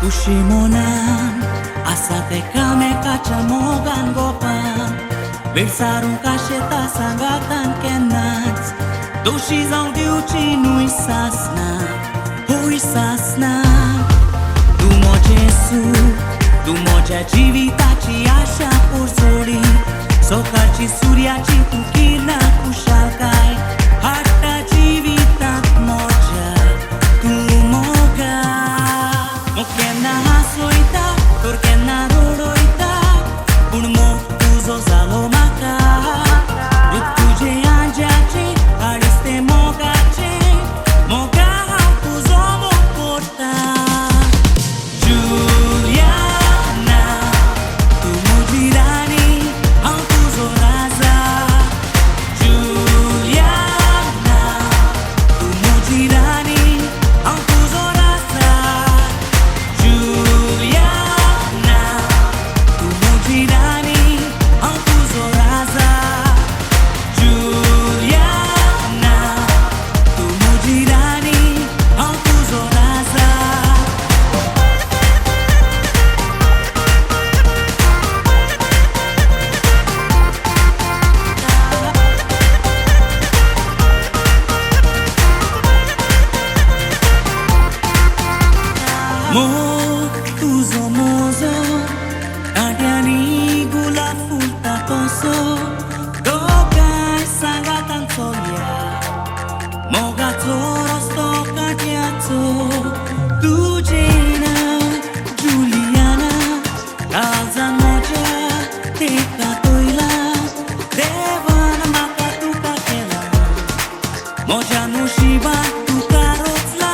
Ushimonan asate kame kacha mogan gopan Versarum kasheta sangatan kenats Doshi zaudiuci nu-i sasna Hui sasna Dumo Jesu Dumo jivitaci asha pursori Sokaci suryaci tu kirna kushalkai Hatta jivitat moja Tu moga Mokena hasoita Torkena roroita Unmo tuzo zalomaka Ruk tuje anjaci Ariste mogace Moga tuzo moporta Juliana Tu mujirani Au tuzo raza Juliana Tu mujirani Au tuzo raza Juliana Tu mujirani Au tuzo raza Juliana Tu mujirani Au tuzo raza Mok tuzo mozo Adiani gula fulta toso Dokai sangatan solia Moga toros toka diato Tujena Juliana Alza moja Teka toila Devana maka tuka kela Moja no shiba tuka rotsla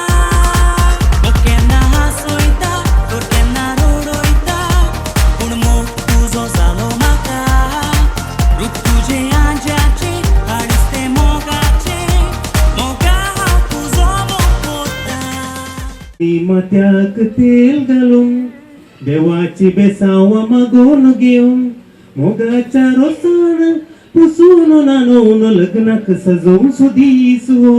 Mokena hasoita Torkena roroita Unmo tuzo zalomaka Ruk tuje anjaci Ariste mogace Moga tuzo mokota मत्याक तेल घालून देवाची बेसावा मागून घेऊन मोगाच्या रोसान पुसून नानवून लग्नाक सजवून सुदीस हो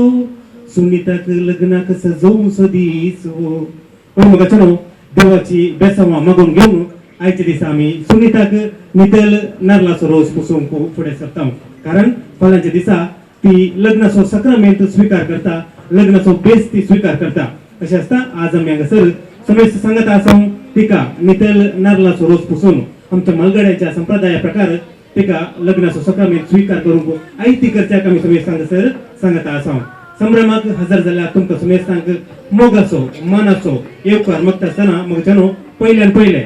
सुनीताक लग्नाक सजवून सुदीस हो पण मोगाच्या देवाची बेसावा मागून घेऊन आयच्या दिसा आम्ही सुनीताक नितळ नारळाचो रोस पुसून फुडें सरता कारण फाल्यांच्या दिसा ती लग्नाचो सक्रामेंत स्वीकार करता लग्नाचो बेस ती स्वीकार करता अशें आसता आज आमी हांगासर समेस्त सांगत आसा तिका नितळ नारळाचो रोस पुसून आमच्या मालगड्याच्या संप्रदाया प्रकार तिका लग्नाचो सक्रामेंत स्वीकार करूंक आयती करच्याक आमी समेस्त हांगासर सांगत आसा संभ्रमाक हजर जाल्यार तुमकां समेस्तांक मोगाचो मानाचो येवकार मागता आसतना म्हज्यानो पयल्यान पयले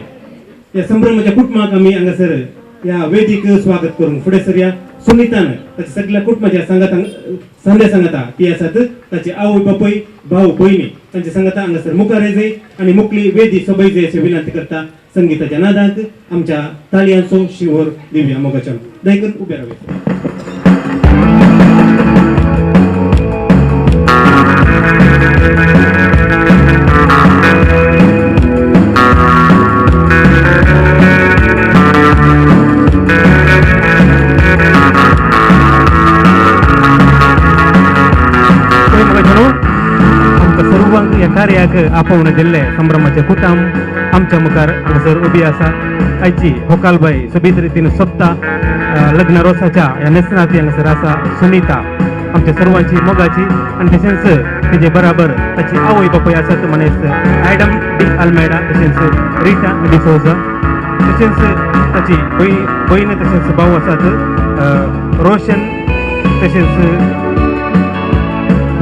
या संभ्रमाच्या कुटुंबाक आमी हांगासर या वेदीक स्वागत करूंक फुडें सरया सुनीतान ताच्या सगळ्या कुटुंबाच्या सांगता सांगता ती आसात ताची आवय बापूय भाऊ भयणी तांच्या सांगता हांगासर मुखार येजय आनी मुखली वेदी सोबयजय अशी विनंती करता संगीताच्या नादांत आमच्या ताळयांचो शिवर दिवया मोगाच्या दयकन उबे रावया या कार्याक आपोवण दिल्ले संभ्रमाचे कुटाम आमच्या मुखार हांगासर उबी आसा आयची होकालबाई सोबीत रितीन सोदता लग्न रोसाच्या ह्या नेसनाती हांगासर आसा सुनीता आमच्या सर्वांची मोगाची आनी तशेंच तेजे बराबर ताची आवय बापूय आसात मनेस ॲडम डी अल्मेडा तशेंच रिटा डिसोजा तशेंच ताची भयण तशेंच भाऊ आसात रोशन तशेंच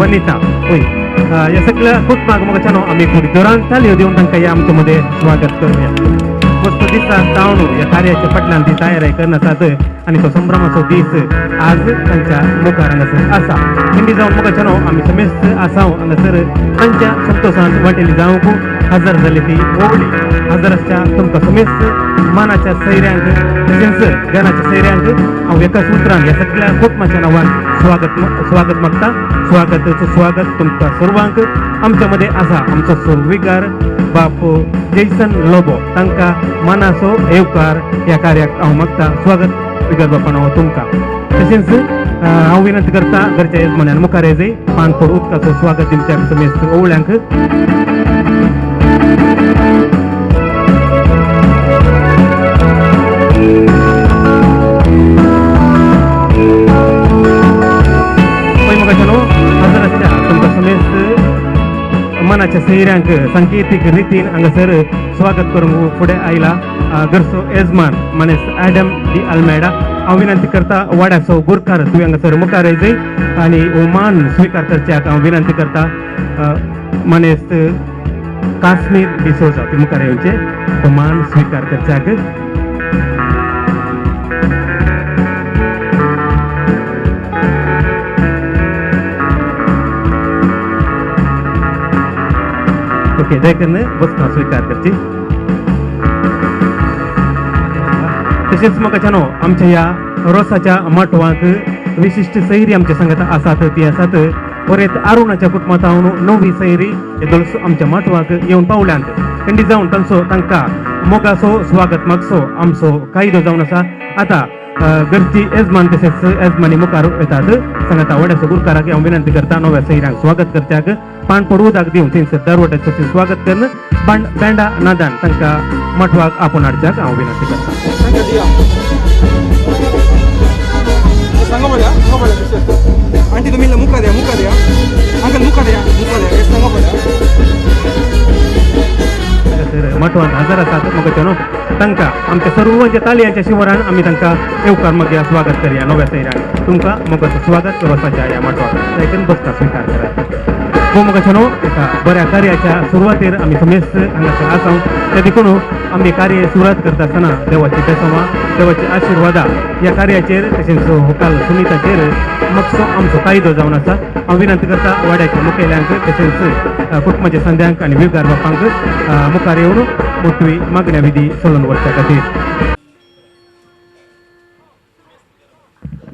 वनिता होय या सगळ्या कुटुंबाक मोगाच्यानो आमी थोडी जोरान तालयो दिवन तांकां या आमच्या मध्ये स्वागत करूया मस्त दिसा तावणू या कार्याच्या फाटल्यान ती तयारी करनात आनी तो संभ्रमाचो दीस आज तांच्या मुखार हांगासर आसा हिंदी जावन मोगाच्यानो आमी समेस्त आसाव हांगासर तांच्या संतोशान वाटेली जावंक हजर जाली ती ओवळी हजर आसच्या तुमकां समेस्त मानाच्या सैऱ्यांक तशेंच ज्ञानाच्या सैऱ्यांक हांव एका सुत्रान ह्या सगळ्या कुटुंबाच्या नांवान स्वागत मागता स्वागत तुमकां सर्वांक आमच्या मध्ये आसा आमचो सुरविकार बाप जैसन लोबो तांकां मानाचो येवकार ह्या कार्याक हांव मागता स्वागत विकार बापानो तुमकां तशेंच हांव विनंती करता घरच्या येजमान्यान मुखार येजय पानफोड उदकाचो स्वागत दिवच्या समेस्त ओवळ्यांक मोगाच्यानो हजरच्या तुमका समेस्त मनाच्या सैर्यांक सांकेतिक रितीन हांगासर स्वागत करूंक फुडें आयला घरचो येजमान मनीस ॲडम डी अल्मेडा. हांव विनंती करता वाड्याचो गुरकार तुवें हांगासर मुखार येजय आनी हो मान स्विकार करच्याक हांव विनंती करता मनीस काश्मीर डिसोजा ते मुखार येवचे हो मान स्विकार करच्याक. ओके दयकन बसपां स्विकार करची. तशेंच मोगाच्यानो आमच्या ह्या रोसाच्या माटवांक विशिश्ट सैरी आमच्या सांगात आसात ती आसात परत अरुणाच्या कुटुंबात नवी सैरी हे दोळसो आमच्या माटवांक येवन पावल्यांत. खंडी जावन तांकां मोगाचो स्वागत मागचो आमचो कायदो जावन आसा. आता घरची येजमान तशेंच येजमानी मुखार येतात. सांगाता वाड्याचो गुरकाराक हांव विनंती करता नव्या सैऱ्यांक स्वागत करच्याक. पान पडवू दाग दिवन थंयसर दरवट्याचें स्वागत करून बँडा नादान तांकां माटवाक आपोवन हाडच्याक हांव विनंती करता. आंटी तुम्ही मुका द्या अंकल मुका द्या सांगा तर माटवांत हजर आसात मोगाच्यानो तांकां आमच्या सर्व जे तालयांच्या शिवरान आमी तांकां येवकार मागया स्वागत करया नव्या सैऱ्यांक. तुमकां मोगाचो स्वागत रोसाच्या ह्या माटवाक देखून बसता स्विकार करा. हो मोगाच्यानो एका बऱ्या कार्याच्या सुरवातेर आमी समेस्त हांगासर आसात. त्या देखून आमी कार्य सुरवात करता आसतना देवाची बेसवां देवाची आशिर्वादा ह्या कार्याचेर तशेंच होकाल सुनीताचेर मातसो आमचो कायदो जावन आसा. हांव विनंती करता वाड्याच्या मुखेल्यांक तशेंच कुटुंबाच्या संध्यांक आनी विवकार बापांक मुखार येवन मोठवी मागण्या विधी चलोवन वचच्या खातीर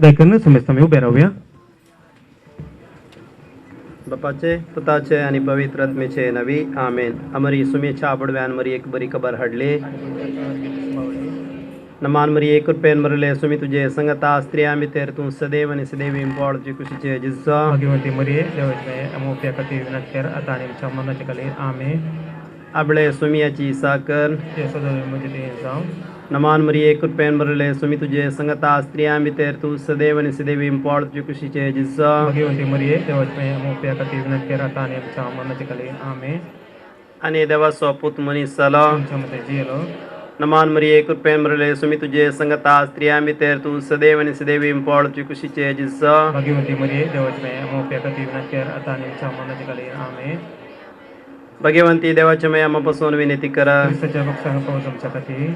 देखून समेस्त आमी उबे रावया. बापाचे पुताचे आणि पवित्र आत्मेचे नवी आमेन. अमरी सुमेच्या बुडव्यान मरी एक बरी खबर हाडली. नमान मरी एक रुपयान मरले सुमी तुझे संगता स्त्रिया भितर तूं सदैव आणि सदैव पॉडचे कुशीचे जिज्जा भगवंती मरिये देवाचे अमोप्या खातीर विनंती कर आता आनी आमच्या मनाचे खातीर आमेन. आबळे सुमियाची साकर ते सदैव म्हणजे ते जावं. नमान मरी एक रुपयान मरले सुमी तुझे संगता स्त्रिया भितर तूं सदैव आणि सदैव पॉडचे कुशीचे जिज्जा भगवंती मरिये देवाचे अमोप्या खातीर विनंती कर आता आनी आमच्या मनाचे खातीर आमेन. आणि देवाचो पूत मनीस जालो तुमच्या मते जियेलो. नमान मरी एक रुपयान मरले सुमी तुझे संगता स्त्रिया भितर तूं सदैव आणि सदैव पॉडचे कुशीचे जिज्जा भगवंती मरिये देवाचे अमोप्या खातीर विनंती कर आता आनी आमच्या मनाचे खातीर आमेन. भगवंती देवाच्या मयामापासून विनंती करा क्रिस्ताच्या पक्षांक पावस आमच्या खातीर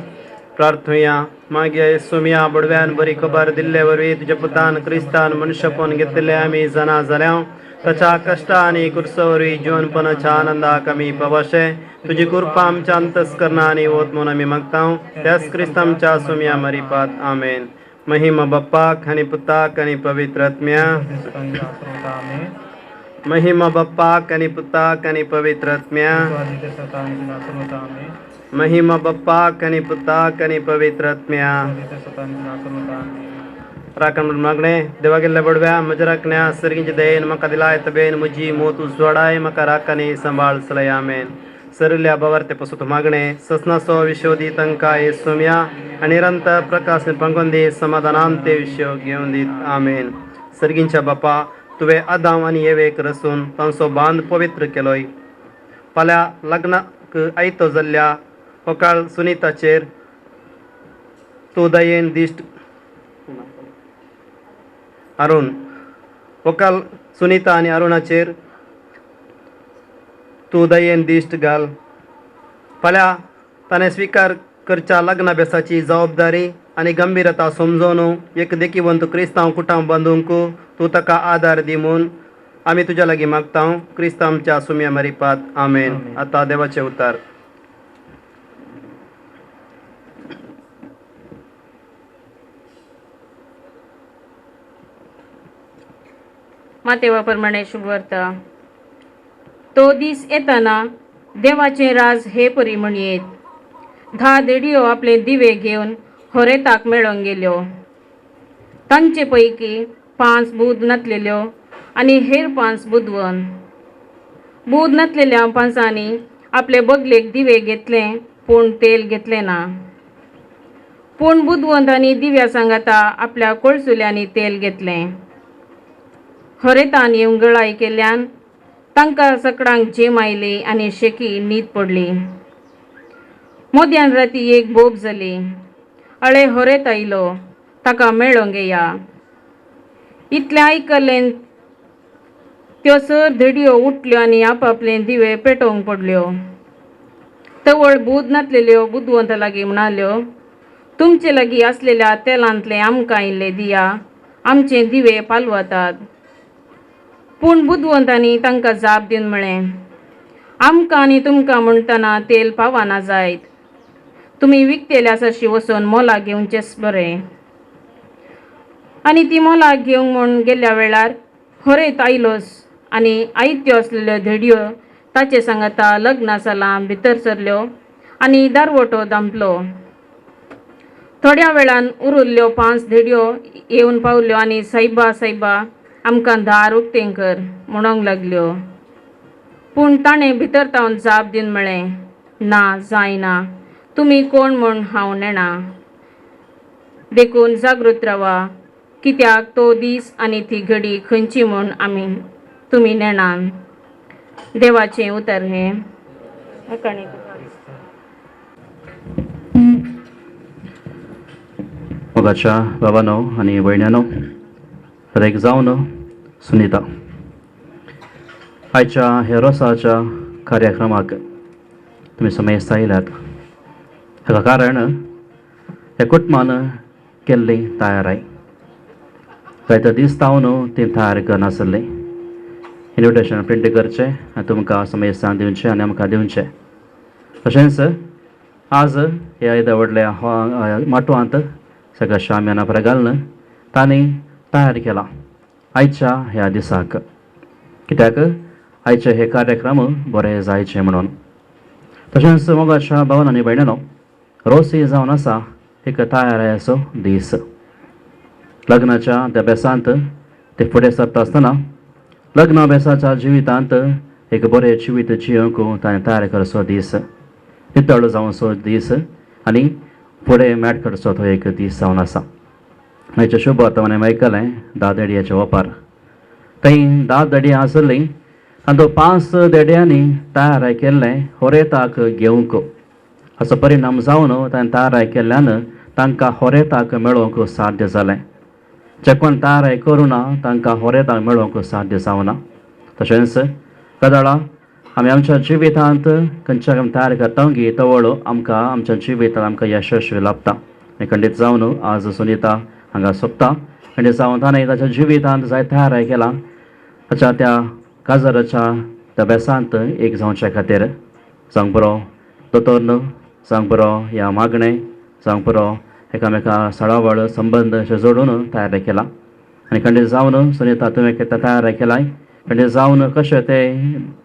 प्रार्थुया मागे सुमिया बुडव्यान बरी खबर दिल्ले वरवीं तुज्या पुतान क्रिस्तान मनुष्यपण घेतले आमी जाणा जाल्या ताच्या कश्टा आनी कुर्सवरवीं जिवनपणाच्या आनंदाक आमी पवशे तुजी कृपा आमच्या अंतस्करणा आनी वत म्हणून आमी मागता. त्याच क्रिस्तांच्या सुमिया मरीपात आमेन. महिमा बाप्पाक आनी पुताक आनी पवित्र आत्म्या आमेन. महिमा बाप्पाक आनी पुताक आनी पवित्र आत्म्या महिमा बाप्पाक आनी पुताक आनी पवित्र आत्म्या राखण मागणे देवा गेल्ल्या बडव्या म्हज्या राखण्या सर्गींचे दयेन म्हाका दिलाय तबेन म्हजी मोत उजवाडाय म्हाका राखणी सांबाळ चलय आमेन. सरल्या बावार्ते पसून मागणे ससनासो विश्वदी तांकां ये सोम्या आनी निरंतर प्रकाश पंगोवन दी समाधानान ते विश्व घेवन दीत आमेन. सर्गींच्या बापा तुवें आदाम आनी येवेक रसून तांचो बांद पवित्र केलोय. फाल्यां लग्नाक आयतो जाल्ल्या होकाळ सुनीताचेर तूं दयेन दिश्ट अरुण होकाल सुनीता आनी अरुणाचेर तूं दयेन दिश्ट घाल. फाल्यां ताणें स्विकार करच्या लग्नाभ्यासाची जबाबदारी आनी गंभीरता समजून एक देखीवंत क्रिस्तांव कुटुंब बांदूंक तूं ताका आदार दी म्हूण आमी तुज्या लागीं मागता. क्रिस्तांवच्या सुम्या मरीपात आमेन. आतां देवाचे उतार. मातेवा प्रमाणे शुभवार्ता. तो दीस येताना देवाचे राज हे परी म्हणयेत. 10 देडयो आपले दिवे घेवन होरेताक मेळोंक गेल्यो. तांचे पैकी 5 बूद नातलेल्यो आनी हेर 5 बुदवन. बूद नातलेल्या 5 आपले बगलेक दिवे घेतले पूण तेल घेतले ना. पूण बुदवंत आनी दिव्या सांगाता आपल्या कळसुल्यांनी तेल घेतले. होरेतान येवन गळाई केल्यान तांकां सगळ्यांक जेम आयली आनी शेकी न्हीद पडली. मोद्यान राती एक बोब जाली. अळे होरेत आयलो, ताका मेळोंक येया. इतलें आयकलें त्यो सर धडयो उठल्यो आनी आपआपले दिवे पेटोवंक पडल्यो. तवळ बूद नातलेल्यो बुदवंत लागीं म्हणाल्यो, तुमचे लागीं आसलेल्या तेलांतले आमकां इल्लें दिया, आमचे दिवे पालवतात. पूण बुदवंतांनी तांकां जाप दिवन म्हळें, आमकां आनी तुमकां म्हणटना तेल पावना जायत. तुमी विकतेल्या सरशी वचून मोलाक घेवचेंच बरें. आनी ती मोलाक घेवंक म्हूण गेल्ल्या वेळार होरेत आयलोस आनी आयत्यो आसलेल्यो धडयो ताचे सांगाता लग्ना सालां भितर सरल्यो आनी दारवटो दामलो. थोड्या वेळान उरिल्ल्यो 5 धडयो येवन पावल्यो आनी सायबा सायबा आमकां दार उक्तें कर म्हणोंक लागल्यो. पूण ताणें भितर तावन जाप दिवन म्हळें, ना जायना, तुमी कोण म्हूण हांव नेणा. देखून जागृत रावा, कित्याक तो दीस आनी ती घडी खंयची म्हूण तुमी नेणान. देवाचें उतर हें. मोगाच्या बाबांनो आनी भयण्यांनो, एक जावन सुनीता, आयच्या हे रोसाच्या कार्यक्रमाक तुमी समेस्त आयल्यात. हाका कारण हे कुटुंबान केल्ली तयाराय. जायते दीस तावन ती तयार करनासली. इन्विटेशन प्रिंट करचें आनी तुमकां समेस्तांक दिवचें आनी आमकां दिवचें. तशेंच आज ह्या येद्या व्हडल्या माटवांत सगळ्या शाम्याना बरें घालून तांणी तयार केला आयच्या ह्या दिसाक. कित्याक आयचे हे कार्यक्रम बरे जायचे म्हणून. तशेंच मोगाच्या भावांनो आनी भयण्यांनो, रोसी जावन आसा एक तयारेचो दीस. लग्नाच्या त्या बेसांत ते फुडें सरता आसतना लग्न अभ्यासाच्या जिवितांत एक बरें जिवीत जियोंक ताणें तयार करचो दीस, नितळ जावचो दीस आनी फुडें मेळ करचो तो एक दीस जावन आसा. हाचे शुभ वर्तमान आयकलें 10 देडयाच्या ओपार. थंय 10 देडयां आसलीं आनी तो 5 देड्यांनी तयार केल्लें होरेताक घेवंक. हाचो परिणाम जावन ताणें तयार केल्ल्यान तांकां होरेताक मेळोवंक साध्य जालें. जे कोण तयार करुना तांकां होरेताक मेळोवंक साध्य जावना. तशेंच कदाळा आमी आमच्या जिवितांत खंयच्या तयार करता गी तवळ आमकां आमच्या जिवितांत आमकां यशस्वी लाभता. आनी खंडीत जावन आज सुनीता हांगा सोंपता. खंडीत जावन ताणें ताच्या जिवितांत जाय तयार केला. ताच्या त्या काजराच्या त्या बेसांत एक जावचे खातीर जावंक बरो दोतोर, जावंक बरो ह्या मागणें, जावंक बरो एकामेका सळावळ संबंद अशें जोडून तयार केला. आनी खंडीत जावन सुनीता तुवें तयार केलाय. खंडीत जावन कशें ते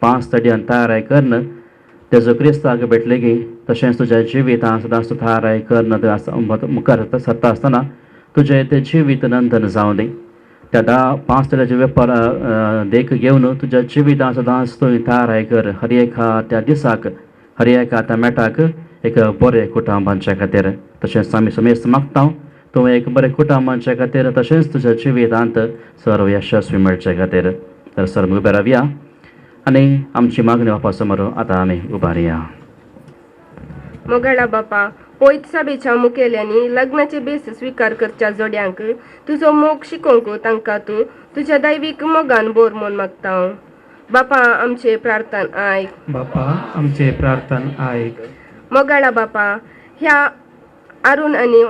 5 तडयान तयार करन तेजो क्रिस्ताक भेटले गी तशेंच तुज्या जिवितांत सदांच तूं तयार करन मुखार सरता आसतना तुजें तें जिवीत नंदन जावं दी. त्या 5 तड्याचे वेपार देख घेवन तुज्या जिवितांत सदांच तूं तयार कर. हर एका त्या दिसाक, हर एका त्या मेटाक एक बरें कुटुंबांचे खातीर. तशेंच आमी समेस्त मागता तूं एक बरें कुटुंबांचे खातीर, तशेंच तुज्या जिवितांत सर्व यशस्वी मेळचे खातीर. तर सर उबे रावया आनी आमची मागणी बापा समोर आतां आमी उबारया. मोगाळा बापा, पयत सभेच्या मुखेल्यांनी लग्नाचे बेस स्वीकार करच्या जोड्यांक तुजो मोग शिकोवंक तांकां तूं तुज्या दैवीक मोगान बोर म्हूण मागता. बापा आमचे प्रार्थन आयक. बापा आमचे प्रार्थन आयक. मोगाळा बापा, ह्या अरुण आनी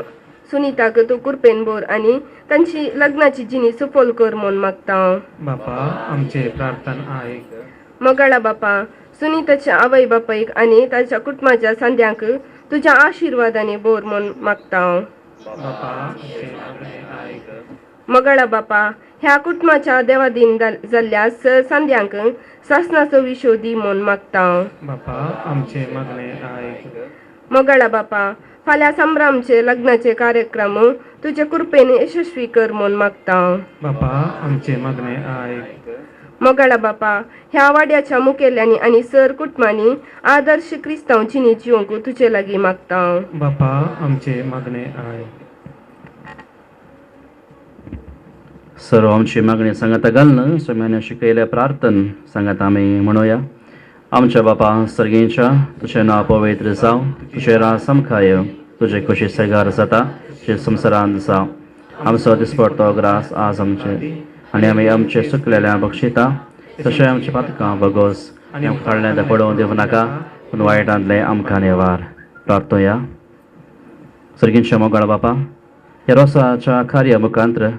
सुनीताक तूं कृपेन बोर आनी तांची लग्नाची जिणी सफल कर म्हूण मागता. बापा आमचे प्रार्थन आयक. मोगाळा बापा, सुनीताच्या आवय बापायक आनी ताच्या कुटुंबाच्या सांद्यांक तुज्या आशिर्वादाने बोर म्हूण मागता. मोगाळा बापा, ह्या कुटुंबाच्या देवादीन जाल्ल्या सर सांद्यांक सासनाचो विशो दी म्हूण मागता. बापा आमचे मागणे आयक. मोगाळा बापा, फाल्यां संभ्रामचे लग्नाचे कार्यक्रम तुझे कृपेन यशस्वी कर म्हूण मागता. बापा आमचे मागणे आयक. मोगाळा बापा, ह्या वाड्याच्या मुखेल्यांनी आनी सर कुटुंबांनी आदर्श क्रिस्तांव जिणी जिवंक तुजे लागीं मागता. बापा आमचे मागणे आयक. सर्व आमची मागणी सांगता घालणं स्वाम्याने शिकयल्या प्रार्थन सांगत आम्ही म्हणूया. आमच्या बापा सर्गींच्या तुझे नाव पवित्र जाव, तुझे राज समखाय, तुझे खुशी सगार जाता जे संसारांत जाव. आमचो दिसपडतो ग्रास आज आमचे आणि आम्ही आमचे सुकलेल्या बक्षिता तशें आमचे पातकां बगोस आनी आमकां काडलें पडोवन दिवं नाका पूण वायटांतले आमकां नेवार. प्रार्थोया. सर्गींच्या मोगाळ बापा, ह्या रोसाच्या कार्या मुखांतर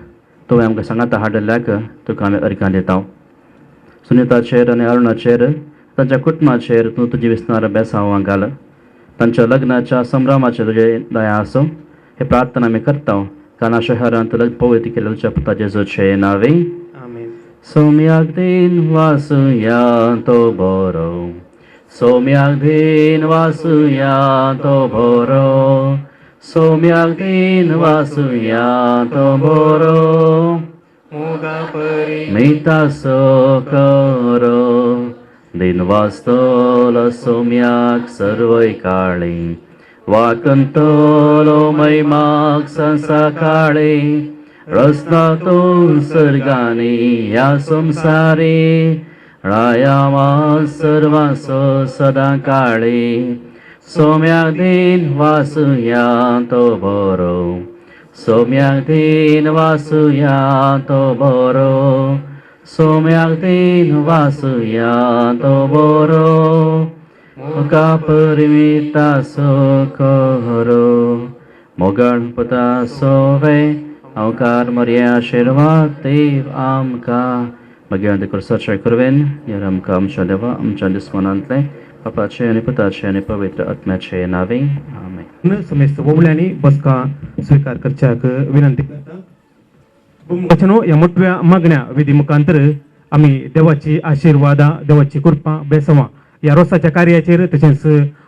तुवें आमकां सांगाता हाडल्याक तुका आमी अर्घां दिता. सुनिताचेर आनी अरुणाचेर तांच्या कुटुंबाचेर तूं तुजी विस्तार बेसांव घाल. तांच्या लग्नाच्या संभ्रमाचेर तुजे दया आसूं हे प्रार्थना आमी करता. काना शहरांत पवित्र केलेल्या पुता जेजूचे नावे. सौम्याक दिन वासुया तो बरो, सौम्याक दिन वासुया तो बरो, सौम्याक दिन वासुया तो बरो. मितासो करो दिन वास्तोल सौम्याक सर्वय काळे, वाकंतोलो मैमाक संसा काळे. रस्तातो सर्गाने या संसारे रायामा सर्वांसो सदा काळे. सौम्याक दिन वासुया तो बरो, सौम्याक दिन वासुया तो बरो, सौम्याक दिन वासुया तो बरो. मुका परिमिता सो करो मोगण पुता सोवे अवकार मर्या आशीर्वाद देव आमकां मागीर करसाचे करवेन यार आमकां आमच्या देवा आमच्या दुस्मनांतले बापाचे आनी पुताचे आनी पवित्र आत्म्याचे नावे. आमेन. समेस्त बोबल्यांनी बसका स्वीकार करच्याक विनंती करता. वचनो ह्या मोठव्या मागण्या विधी मुखांतर आमी देवाची आशिर्वादा देवाची कृपा बेसवा ह्या रोसाच्या कार्याचेर तशेंच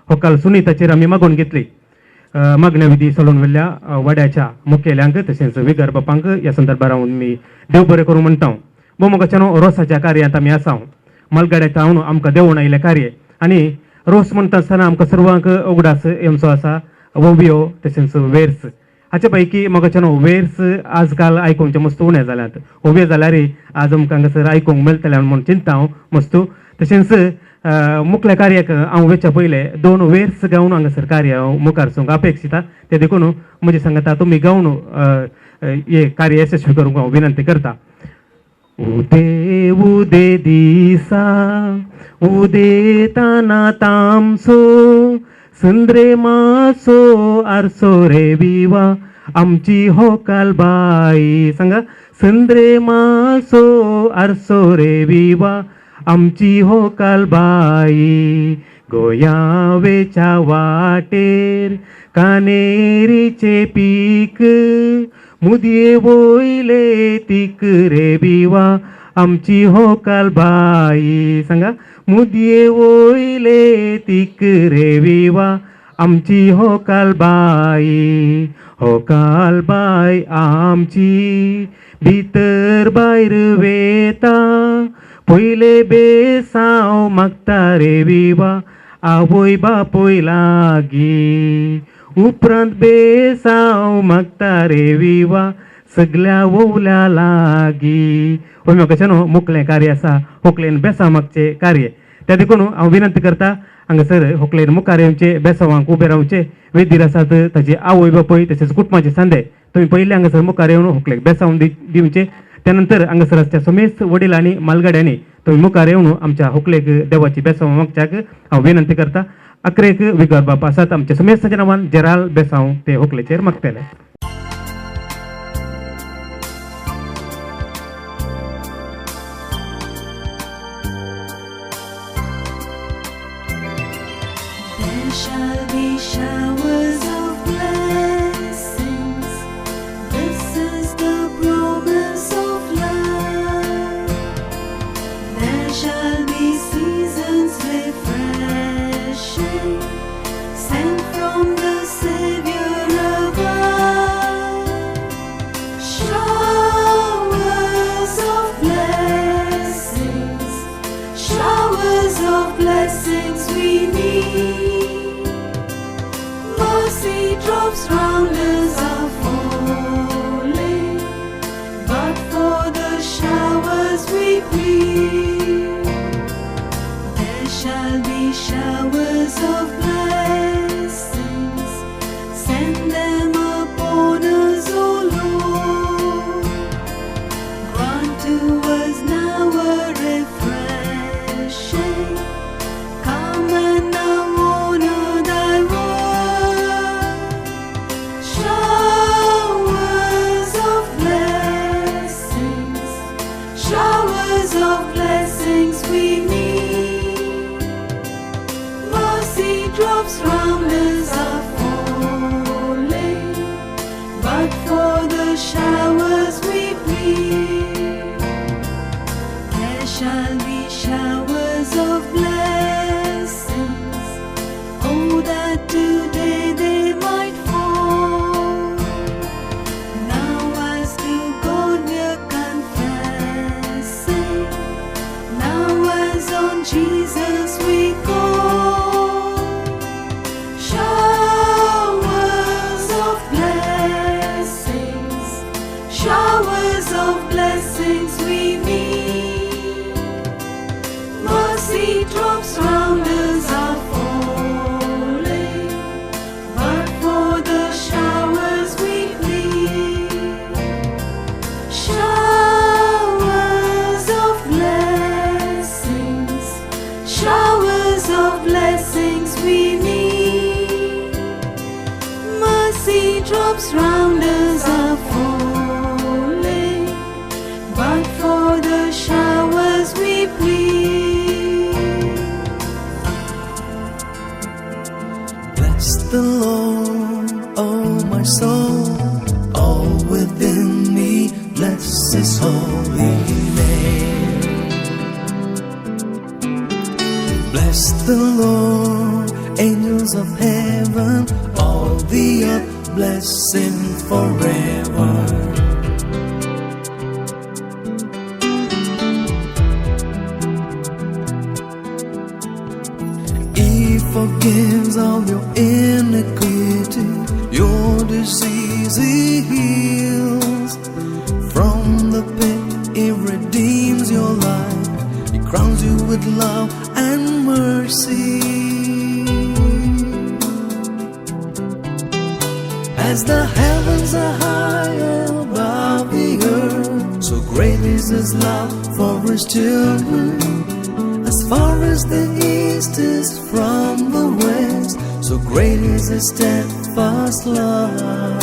होकाल सुनीताचेर आमी मागून घेतली. मागण्या विधी सोडून वेल्ल्या वाड्याच्या मुखेल्यांक तशेंच विगर बापांक ह्या संदर्भात रावन मी देव बरें करूं म्हणटा. मोगाच्यानो रोसाच्या कार्यांत आमी आसा. मालगाड्यात हांव आमकां देंवून आयिल्लें कार्य आनी रोस म्हणटा आसतना आमकां सर्वांक उगडास येवचो आसा वोवियो तशेंच वेर्स. हाचे पैकी मोगाच्यानो वेर्स आजकाल आयकूंकचे मस्त उणे जाल्यात. ओवियो जाल्यार आज आमकां हांगासर आयकूंक मेळटलें म्हूण चिंता हांव मस्त. तशेंच मुखल्या कार्याक हांव वेच्या पयले 2 वेर्स गावन हांगासर कार्य हांव मुखार सोंक अपेक्षिता. ते देखून म्हजे सांगता तुमी गावन हे कार्य यशस्वी करूंक हांव विनंती करता. उदे उदे दिसा उदेताना तामसो संद्रे मासो आरसो रे विवा आमची होकाल बाई. सांगा संद्रे मासो आरसो रे विवा आमची होकाल बाई. गोयावेच्या वाटेर कानेरीचे पीक मुदये वोयले तीक रे विवा आमची होकाल बाई. सांगा मुदये वोयले तीक रे विवा आमची होकाल बाई. होकाल बाई आमची भितर भायर वेता पयले बेसांव मागता रे विवा आवय बापोय लागी. उपरांत बेसांव मागता रे विवा सगल्या वोवल्या लागी. म्हाका मुखलें कार्य आसा होकलेन बेसांव मागचे कार्य. त्या देखून हांव विनंती करता हांगासर होकलेन मुखार येवचे बेसांवांक उबे रावचे. वेदीर आसात ताचे आवय बापूय तशेंच कुटुंबाचे सांदे तुमी पयले हांगासर मुखार येवन होकलेक बेसांव दिवचे. त्यानंतर हांगासर आसच्या समेस्त वडिलांनी मालगाड्यांनी तुमी मुखार येवन आमच्या होकलेक देवाची बेसांव मागच्याक हांव विनंती करता. अकरेक विगर बापा आसात आमच्या समेस्ताच्या नांवान जेराल बेसांव ते होकलेचेर मागतले. There shall be showers of blessings. This is the promise of love. There shall be seasons refreshing, sent from the Savior above. Showers of blessings, showers of blessings we need. Mercy drops round us are falling, but for There shall be showers of blessings. Oh, that today they might fall. Now as to God we're confessing, now as on Jesus we call. Showers of blessings, showers of blessings we need. Mercy drops round us are falling, but for the showers we plead. Showers of blessings, showers of blessings we need. Mercy drops round us are falling, but for the showers we plead. Bless the Lord, oh my soul, all within me, bless His holy name. Bless the Lord, angels of heaven, all the earth, bless Him forever. He forgives all your iniquity, your disease He heals. From the pit He redeems your life, He crowns you with love and mercy. As the heavens are high above the earth, so great is His love for His children. As far as the east is from the west, so great is His steadfast love.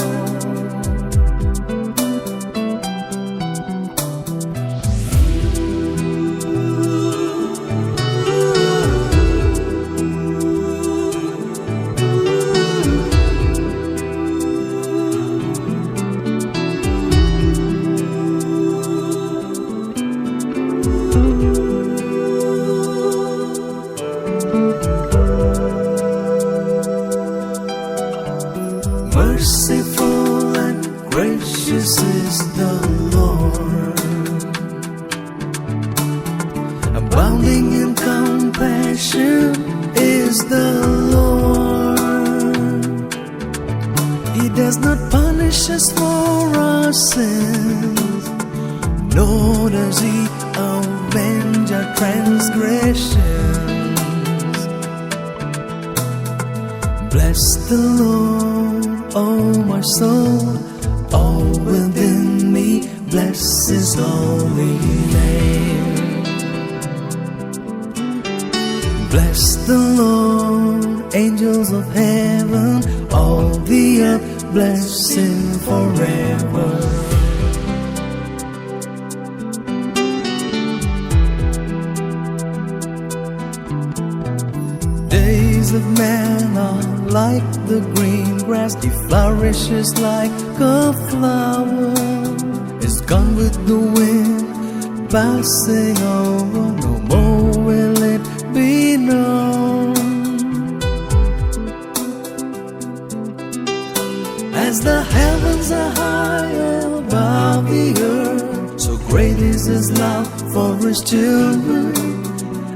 Merciful and gracious is the Lord, abounding in compassion is the Lord. He does not punish us for our sins, nor does He avenge our transgressions. Bless the Lord, oh my soul, all within me, bless His holy name. Bless the Lord, angels of heaven, all the earth, bless Him forever. Days of man are like the green grass, He flourishes like a flower. Is gone with the wind, passing over, no more will it be known. As the heavens are high above the earth, so great is His love for His children.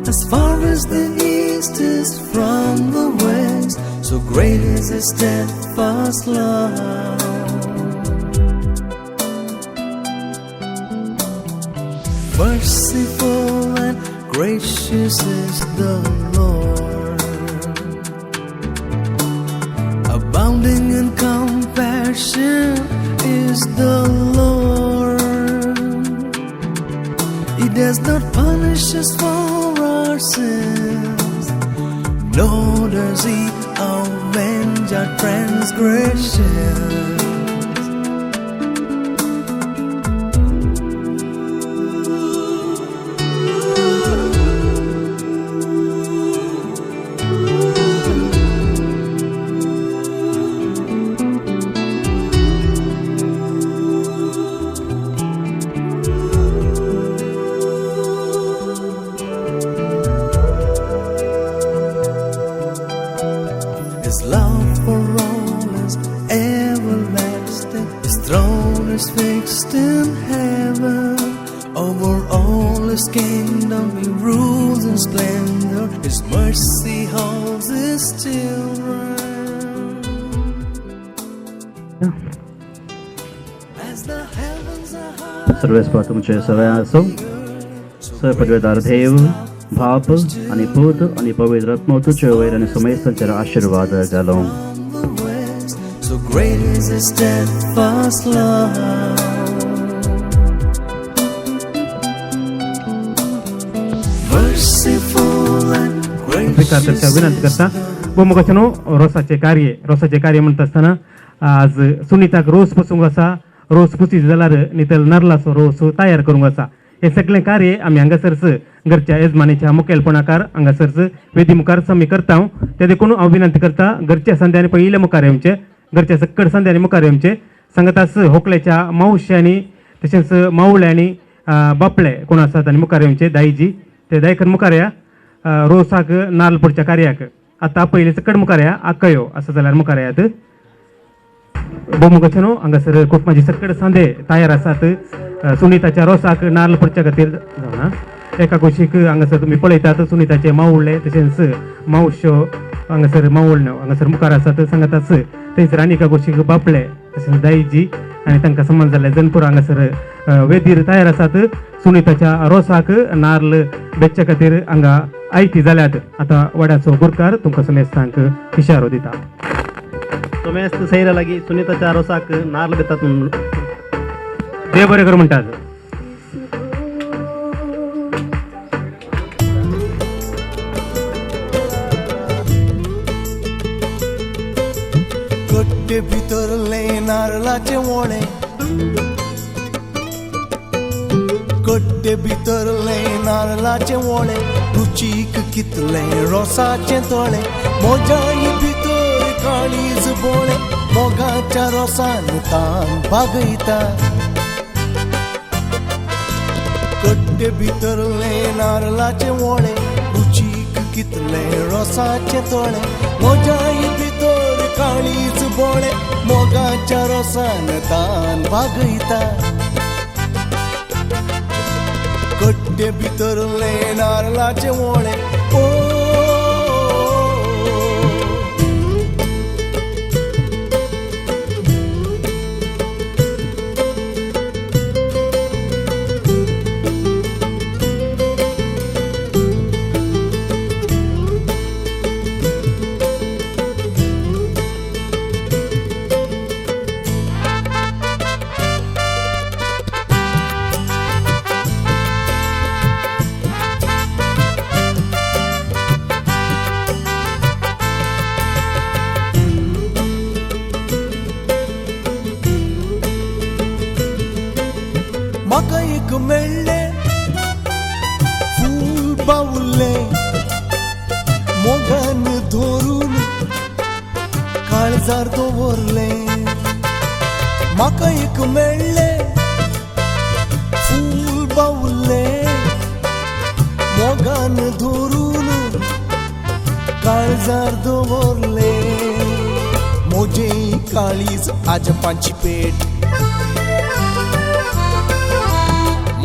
As far as the east is from the west, so great is His steadfast love. Merciful and gracious is the Lord, abounding in compassion is the Lord. He does not punish us for our sins, nor does He avenge our transgressions. rules in splendor. His mercy holds his children. As the heavens are high, सर्वेस्वा तुमचे सवय असो. सर्वपदवेदार देव बाप आणि पुत आणि पवित्र आत्मा तुझे वैर आणि समस्तांचे आशीर्वाद घालो. from the west, so great is his steadfast love. Merciful and स्वीकार करता gracious विनंती करता भूमुखाचनो रोसाचे कार्य म्हणत असताना आज सुनीताक रोज पसूंक आसा रोज पुसी जाल्यार नितल नरलासो रोस तयार करूंक आसा. हे सगळे कार्य आमी हांगासरच घरच्या यजमानीच्या मुखेलपणाकार हांगासरच वेदी मुखार आमी करता. ते देखून हांव विनंती करता घरच्या संध्यानी पयले मुखार येवचे, घरच्या सक्कड संध्यानी मुखार येवचे. सांगतास होकल्याच्या मावश्यांनी तशेंच मावळे आनी बापळे कोण आसात आनी मुखार येवचे. दाईजी ते दायकन मुखार या. रोसाक नाल्ल पडच्या कार्याक आतां पयले सकड मुखार या. आकयो आसा जाल्यार मुखार यात. भोमुखाचनो हांगासर कुटुंबाची सकड सांदे तयार आसात. सुनीताच्या रोसाक नाल्ल पडच्या खातीर जावना. एका गोशीक हांगासर तुमी पळयतात सुनीताचे मावळे तशेंच मावश्यो हांगासर मावळण्यो हांगासर मुखार आसात. सांगतास थंयसर आनी एका गोशीक बापले तशेंच दाईजी आनी तांकां समान जाल्ले जनपूर हांगासर वेदीर तयार आसात. सुनीताच्या रोसाक नाल्ल बेच्च्या खातीर हांगा आयती जाल्यात. आतां वड्याचो गुरकार तुमकां समेस्तांक इशारो दिता. सोमेस्त सैरा लागी सुनीताच्या रोसाक नाल्ल देतात म्हणून देव बरें कर म्हणटात. कट्टे भितरले नारळाचे वोणे, कट्टे भितरले नारळाचे वोणे, रुचीक कितले रोसाचे तोळे, मोजाई भितर काळीज बोळे, मोगाच्या रोसान तान भागयता. कट्टे भितरले नारळाचे वोणे, रुचीक कितले रोसाचे तोळे, मोजाई भितर काळीज बोळे, मोगाच्या रोसान तान भागयता. कट्टे भितरले नारळाचे वोळे, ओ म्हाका एक मेळ्ळे फूल बावुल्ले, मोगान धरून काळजार दवरले. म्हाका एक मेळ्ळे फूल बावुल्ले, मोगान धरून काळजार दवरले. मोजे काळीज आजपांची पेट,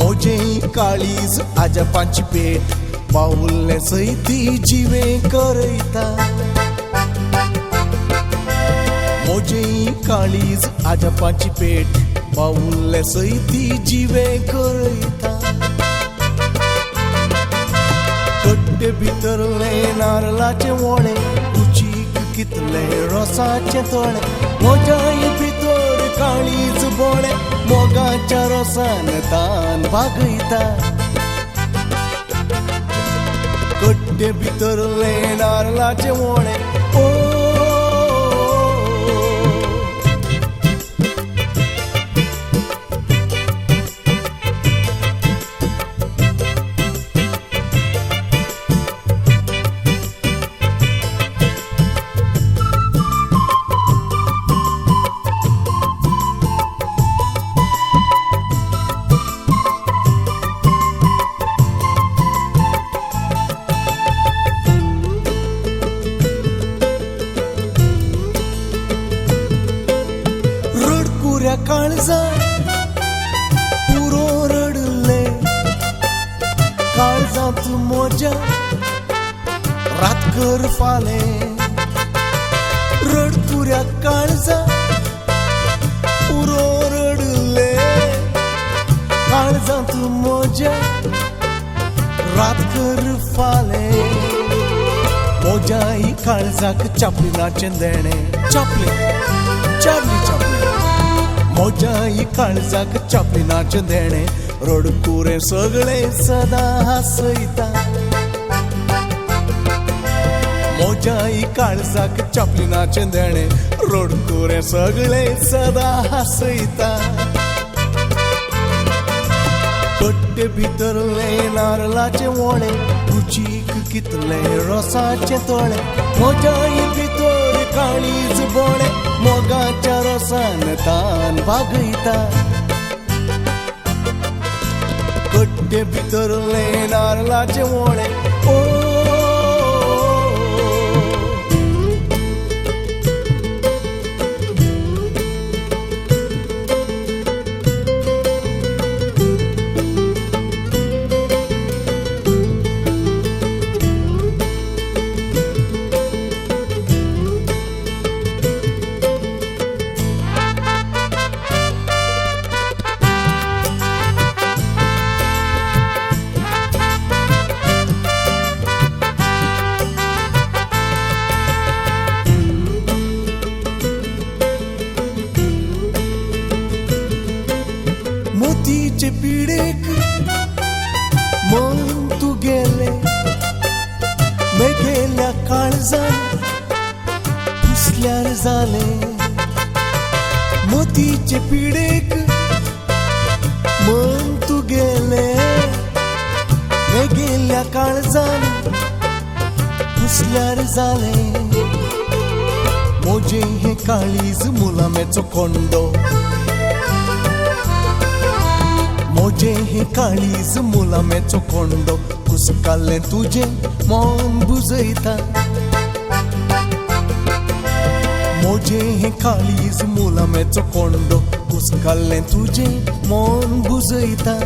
मोजे काळीज आजपांची पेट, बावुल्ले सैती जिवे करयता. मोजे काळीज आजपांची पेट, बावुल्ले सैती जिवे करयता. कट्टे भितरले नारळाचे वोणे, रुचीक कितले रोसाचे तोळे, मोजाई भितर काळीज बोळे, मोगाच्या रोसान तान भागयता. कट्टे भितरले नारळाचे वोणे, ओ मोजा रात कर फाले रडकुऱ्या काळजा पुरो रडले काळजांत मोजा रात कर फाले मोजा ही काळजाक चापलिनाचे देणे चापली चापली चापली मोजा ही काळजाक चापलिनाचे देणे रडकुरे सगळे सदा हसयता मोजा ही काळजाक चापलिनाचे देणे रडकुरे सगळे सदा हसयता कट्टे भितरले नारळाचे वोळे रुचीक कितले रोसाचे तोळे मोजा ही भितर काळीज बोळे मोगाच्या रोसान तान भागयता कट्टे भितरले नारळाचे वोळे ओ मोतीचे पिडेक मन तू गेले मेघेल्या काळजान पुसल्यार जाले मोतीचे पिडेक मन तू गेले मेघेल्या काळजान पुसल्यार जाले मोजे हे काळीज मुलामेचो कोंडो मोजे हे काळीज मुलामेचो कोंडो कुसकाल्ले तुझे मन बुजयता मोजे हे काळीज मुलामेचो कोंडो कुसकाल्ले तुझे मन बुजयता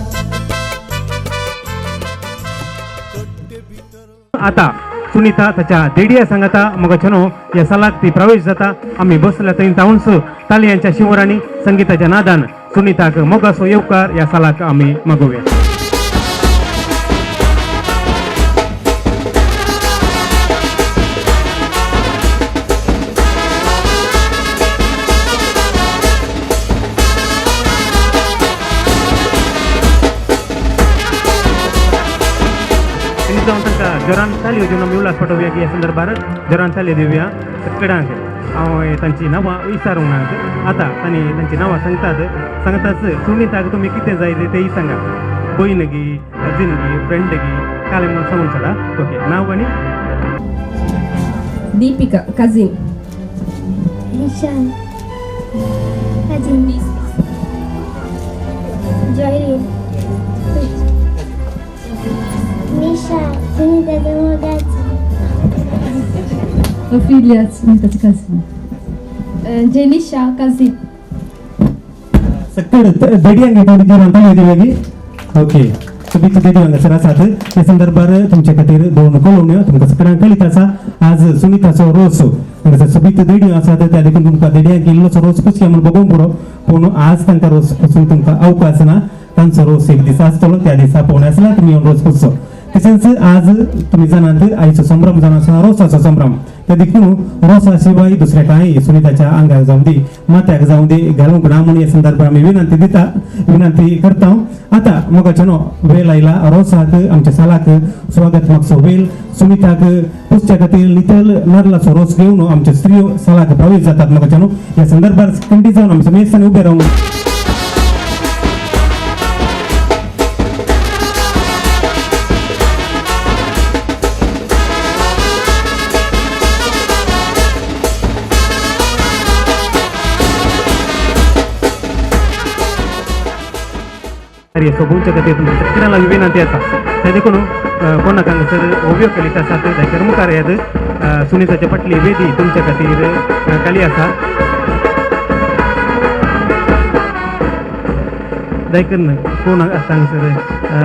आता सुनीता ताच्या देडिया सांगता मग छनो या सलाक ती प्रवेश जाता आम्ही बसल्या तरी तावणस ताली यांच्या शिवराणी संगीताच्या नादान सुनीताक मोगासो येवकार या सलाक आम्ही मागोवया. जाऊन तांकां जोरान तालयो दिवन आमी उल्हास पाठोवया की ह्या संदर्भात जोरान तालयो दिवया सगळ्यांक हांव तांची नांवां विचारूंक ना आतां तांणी तांची नांवां सांगताच सुनीताक तुमी कितें जाय तेंय सांगा भयण गी कजीन गी फ्रेंड गी काले म्हणून सांगून सोडा. ओके नांव आनी दीपिका कजिन निशान कजिन जयरीन निशा सुनीताच्या मोगाची Ophelia सुनीताची कजिन जेनिशा कजिन सगळे देडियांगे थोडी जोरान तालयो दिवया की ओके सगळीं देडियांग सर आसात त्या संदर्भात तुमचे खातीर दोन कळवण्यो तुमकां सगळ्यांक कळीत आसा आज सुनीताचो रोस सगळीं देडियो आसात त्या देखून तुमकां देडियांक इल्लोसो रोस कशी म्हणून बघूंक पुरो पूण आज तांकां रोस पसून तुमकां अवकाश ना तांचो रोस एक दीस आसतलो त्या दिसा पोवणे आसला तुमी येवन रोस पुसचो. तशेंच आज तुमी जाणात आयचो संभ्रम जावन आसा रोसाचो संभ्रम त्या देखून रोसा शिवाय दुसऱ्या कांय सुनीताच्या आंगार जावं दी माथ्याक जावं दी घालूंक ना म्हणून ह्या संदर्भात आमी विनंती करता. आता मोगाचेनो वेळ आयला रोसाक आमच्या सालाक स्वागत मागचो वेळ सुनीताक पुसच्या खातीर नितळ नारळाचो रोस घेवन आमच्या स्त्रियो सालाक प्रवेश जातात मोगाचेनो ह्या संदर्भात खंडी जावन आमी समेस्तांनी उबे रावून सोबूच्या खातीर तुमच्या सगळ्यांना विनंती आसा ते देखून कोणाक हांगासर ओव्यो कलीत आसात जायकर मुखार येयात सुनीताच्या फाटली वेदी तुमच्या खातीर खाली आसा जायकन कोण सांग सर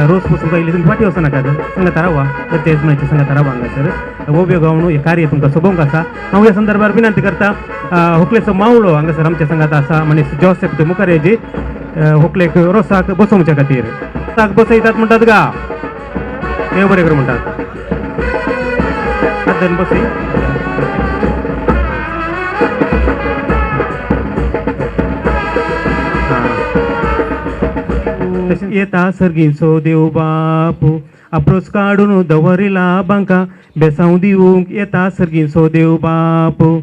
रोज पुसून काही तुम्ही पाठी वसा नका सांगा तारावा तर तेच म्हणायचे सांगा तारावा हांगा सर वो बेगावणू हे कार्य तुमकां सोबोंक आसा हांव ह्या संदर्भार विनंती करता होकलेचो मावळो हांगासर आमच्या संघात आसा म्हणजे जोसेफ मुखार्जी होकलेक रोसाक बसोवच्या खातीर रोसाक बसयतात म्हणटात गा देव बरें कर म्हणटात आदन बसय येता सर्गीचो देव बापू अप्रोच काडून दवरिला बांका बेसांव दिवूंक येता सर्गीचो देव बापू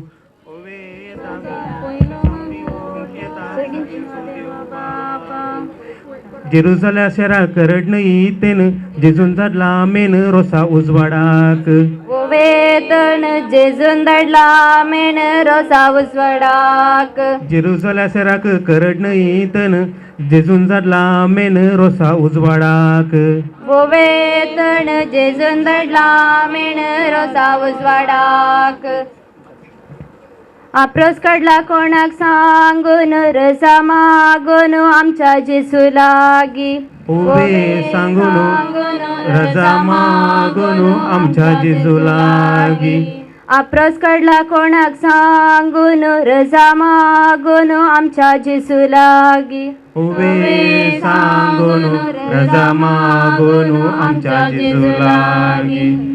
जेरुसल्या शहराक रडणईतेन जेजून धाडला मेन रोसा उजवाडाक वेतन जेजून धाडला मेन रोसा उजवाडाक जेरुसल्या शहराक रडणईतेन जेजून धाडला मेन रोसा उजवाडाक वेतन जेजून धाडला मेन रोसा उजवाडाक आप्रोस काडला कोणाक सांगून रसा मागून आमच्या जेसू लागी ओवे सांगून रजा मागून आमच्या जेजू लागी आप्रोस काडला कोणाक सांगून रजा मागून आमच्या जेसू लागी ओवे सांगून रजा मागून आमच्या जेजू लागी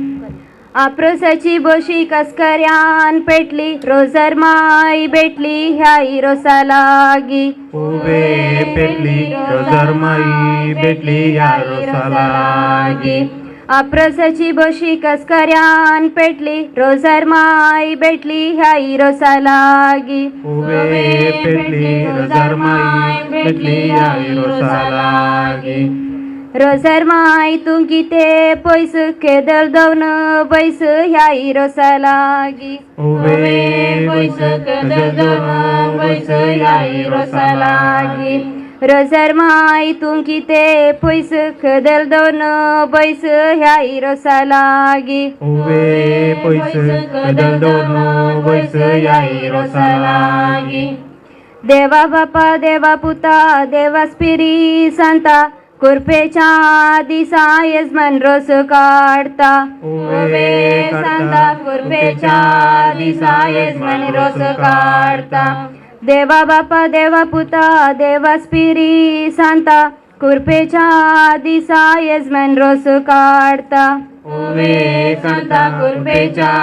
आप्रोसाची बोशी कस्कऱ्यान पेटली रोजर माई भेटली ह्या रोसा लागी ओवे पेटली रोजर माई भेटली या रोसा लागी आप्रोसाची बोशी कस्कऱ्यान पेटली रोजर माई भेटली ह्या रोसा लागी ओवे पेटली रोजर माई भेटली या रोसा लागी रोजर माई तू किते पयस केदल दोन बैस ह्या रोसा लागी ओवे बैस केदल दोन बैस ह्या रोसा लागी रोजर माई तू किते पयस केदल दोन बैस ह्या रोसा लागी ओवे पैस केदल दोन बैस ह्या रोसा लागी देवा बापा देवा पुता देवा स्पिरी सांता कुर्पेच्या दिसा यजमान रोस काढता ओवे सांता कुर्पेच्या दिसा यजमान रोस काढता देवा बापा देवा पुता देवा स्पिरी सांता कुर्पेच्या दिसा यजमान रोस काढता ओवे सांता कुर्पेच्या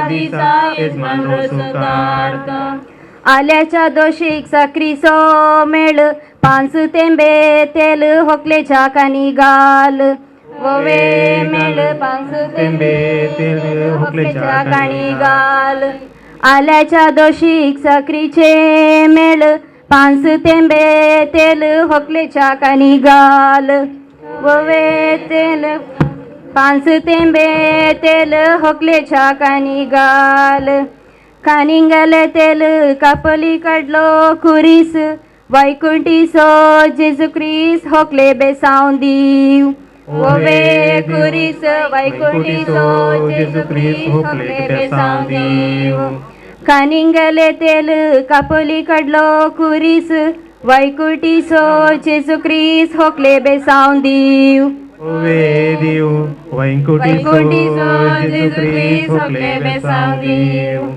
दिसा यजमान रोस काढता आल्याच्या दोशीक साखरीचो मेळ 5 तेंबे तेल होकलेच्या कानी घाल ववे मेळ 5 तेंबे तेल होकलेच्या कानी घाल आल्याच्या दोशीक साखरीचे मेळ 5 तेंबे तेल होकलेच्या कानी घाल ववे तेल 5 तेंबे तेल होकलेच्या कानी घाल कानिंगले तेल कापली काढलो खुरीस वैकुंठीसो जेजू ख्रिस्त होकले बेसांव दीव ववे खुरीस वैकुंठीसो जेजू ख्रिस्त होकले बेसांव दीव कानिंगले तेल कापली काढलो खुरीस वैकुंठीसो जेजू ख्रिस्त होकले बेसांव दीव ओवे दीव वैकुंठीसो जेजू ख्रिस्त होकले बेसांव दीव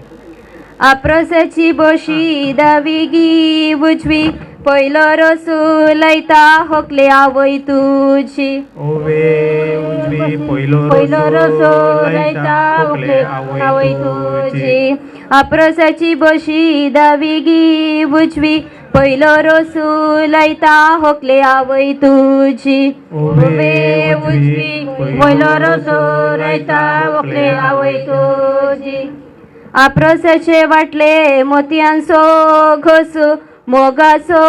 आप्रोसाची बोशी दाविगी उजवी पयलो रोसू लयता होकले आवय तुझी ओवे उजवी पयलो रोसू लयता होकले आवय तुझी आप्रोसाची बोशी दाविगी उजवी पयलो रोसू लयता होकले आवय तुझी ओवे उजवी पयलो रोसू लयता होकले आवय तुझी आप्रोसाचे वाटले मोतयांचो घोसू मोगाचो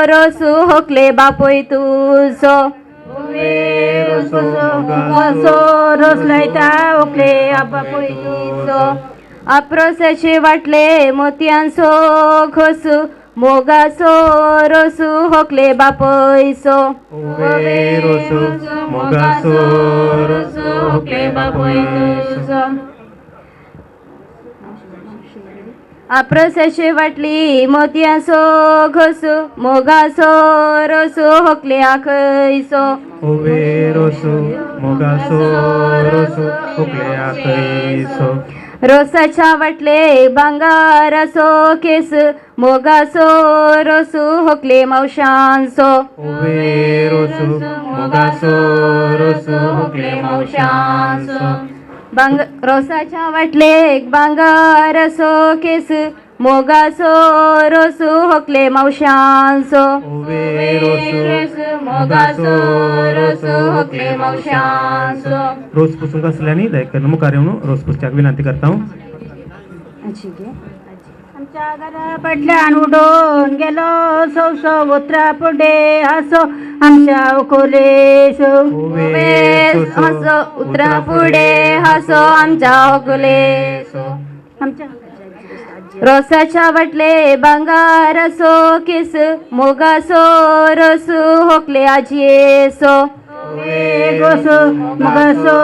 रोसू होकले बापोय तुझो रोस लायता होकले बापोय तुझो आप्रोसाचे वाटले मोतयांचो घोसू मोगाचो रोसू होकले बापोयचो मोगाचो रोसू होकले बापोयचो आप्रसाशे वाटली मोतयासो घसो मोगासो रसो होकले आखयसो ओवे रोसो मोगासो रोसो हुकले आखयसो रोसाच्या वाटले भांगारासो केस मोगासो रसो होकले मावशांसो ओवे रोसो मोगासो रोसो हुकले मावशांसो रोसाच्या वाटले भांगारासो केस मोगासो रसो होकले मावशांसो ओवे रोसो मोगासो रोसो हुकले मावशांसो रोज पुसून कसल्यानी दयकन मुखार येऊन रोज पुसच्याक विनंती करता हूं. आमच्या घरा पडल्यान उडून गेलो सौसो उतरा पुढे हसो आमच्या अकोलेसो हसो उतरा पुढे हसो आमच्या अकोलेसो आमच्या रोसाच्या वाटले भांगारासो केस मोगासो रसो होकले आजयेसो गोसो मोगासो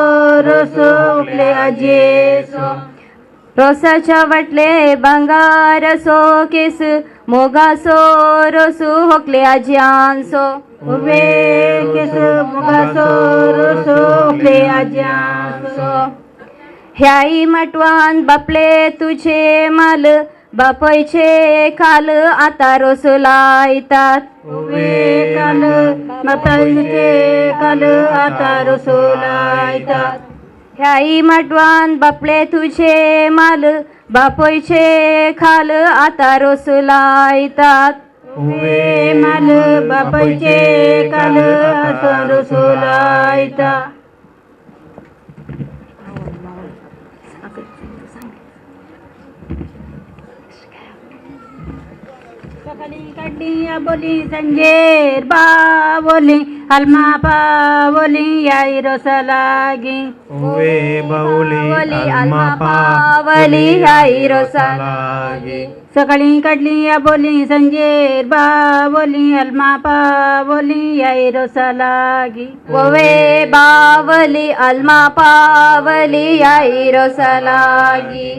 रसो होकले आजयेसो रोसाच्या वाटले भांगारासो केस मोगासो रसो होकले आज्यांसो उबे केस मोगासो रसो होकले आज्यांसो ह्याई मटवान बापले तुझे माल बापयचे खाल आता रोसो लायतात उबे काल बापयचे काल आता रोसो लायतात ह्याई मटवान बापले तुझे माल बापयचे खाल आता रोसो लायतात उबे माल बापयचे काल आता रोसो लायतात काढली बोली संजेर बा बोली हलमा पा बोली याई रोसा लागी ओवे बाऊली आल्मा पावली याई रोसा लागी सकाळी काढली या बोली संजेर बा बोली हलमा पा बोली याई रोसा लागी ओवे बावली अलमा पावली याई रोसा लागी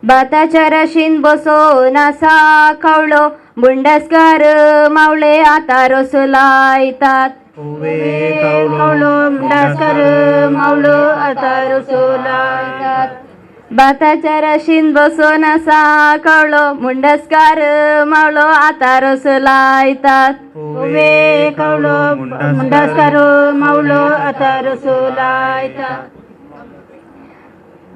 भाताच्या रशीन बसो नासा खवळो मुंडस्कार मावळे आता रोसो लायतात ओवे कावलो मुंडस्कार मावळो आता रोसो लायतात भाताच्या रशीन बसो नासा खवळो मुंडस्कार मावळो आता रोसो लायतात ओवे खवळो मुंडस्कार मावळो आता रोसो लायतात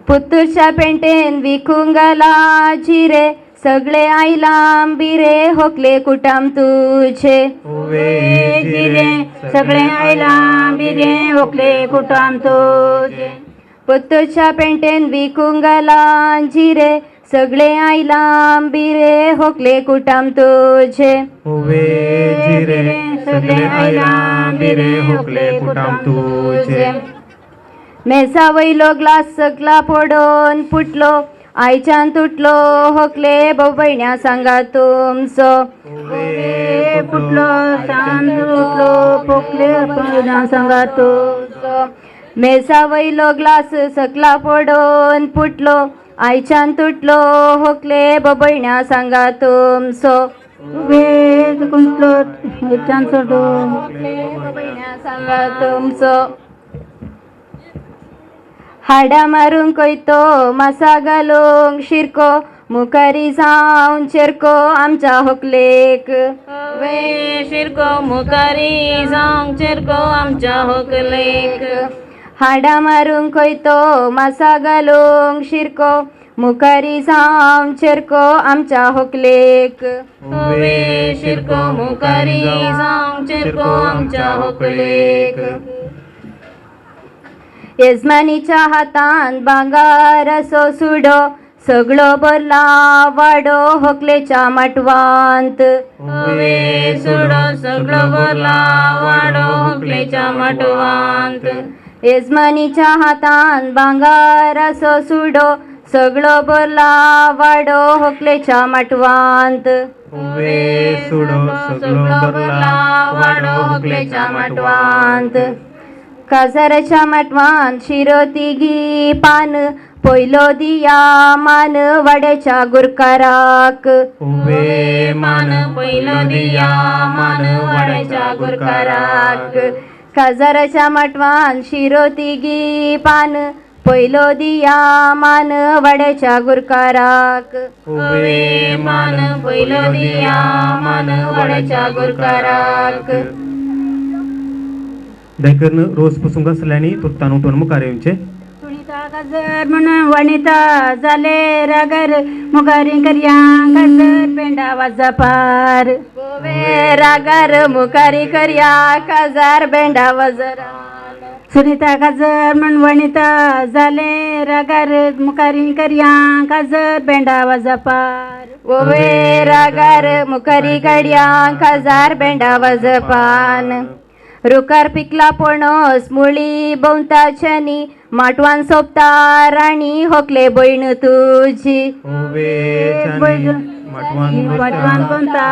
पुत्तूरच्या पेंटेन विकूंक घाला जिरे सगळे आयलाम बिरे होकले कुटाम तुझे ओवे जिरे सगळे आयलाम बिरे होकले कुटाम तुझे पुत्तूरच्या पेंटेन विकूंक घाला जिरे सगळे आयलाम बिरे होकले कुटाम तुझे ओवे जिरे सगळे आयलाम बिरे होकले कुटाम तुझे मेसा वयलो ग्लास सकला पडोन फुटलो आयच्यान तुटलो होकले भयण्या सांगा तुमचो फुटलो सांग तुटलो पोकले भयण्या सांगा तुमचो मेसा वयलो ग्लास सकला पडोन फुटलो आयच्यान तुटलो होकले भयण्या सांगा तुमचो कुंटलो आयच्यान सोडो होकले भयण्या सांगा तुमचो हाडा मारून कोयतो मासा घालूंक शिरको मुखारी जावन शेरको आमच्या होकलेक वे शिरको मुखारी जावन शेरको आमच्या होकलेक हाडा मारून कोयतो मासा घालूंक शिरको मुखारी जावन शेरको आमच्या होकलेक वे शिरको मुखारी जावन शेरको आमच्या होकलेक येजमानीच्या हातान भांगारासो सुडो सगळो भरला वाडो होकलेच्या माटवांत सुडो सगळो भरला वाडो होकलेच्या माटवांत येजमानीच्या हातान भांगारासो सुडो सगळो भरला वाडो होकलेच्या माटवांत सुडो सगळो भरला वाडो होकलेच्या माटवांत काजाराच्या माटवांत शिरो तिगी पान पयलो दिया मान वाड्याच्या गुरकाराक. उवे मान पहिलो दिया मान वाड्याच्या गुरकाराक. काजाराच्या माटवान शिरो तिगी पान पयलो दिया मान वाड्याच्या गुरकाराक. उवे मान पहिलो दिया मान वाड्याच्या गुरकाराक. देखील रोज पुसून घासल्याने तुत्तान उठून मुखार येऊनचे. सुनीता गजर म्हणून वनिता झाले रागर मुगारी करया गजर पेंडा वाजा पार. गोवे रागर मुखारी करया काजार बेंडा वजरा. सुनीता गजर म्हणून वनिता झाले रागर मुगारी करया गजर पेंडा वाजा पार. गोवे रागर मुखारी करया काजार बेंडा वजपान. रुकार पिकला पणस मुळी बोंताच्यानी माटवान सोपता राणी होकले बहीण तुझी. वाटवान कोणता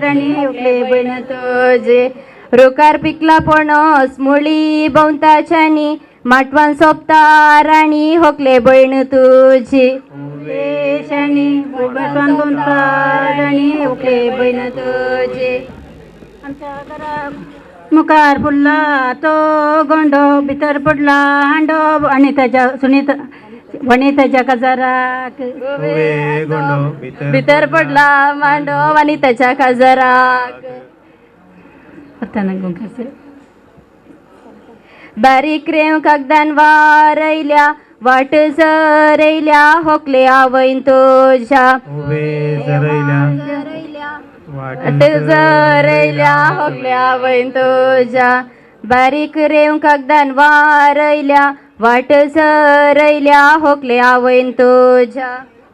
राणी होकले बहीण तुझी. रुकार पिकला पणस मुळी बोंताच्यानी माटवान सोपता राणी होकले बहीण तुझी. शाणी वाटवान कोणता राणी होकले बहीण तुझी. आमच्या घरात मुखार फुडला तो गोंडो भितर पडला हांडो आणि त्याच्या सुनीता वनिताच्या काजाराक. भितर पडला मांडो आणि त्याच्या काजाराक. बारीक रेव कागदान वारयल्या वाट जरयल्या होकले आवयन तुझ्या. वाट जरयल्या होकल्या आवयन तुझ्या. बारीक रेव कागदान वारयल्या वाट जरयल्या होकले आवयन तुझ्या.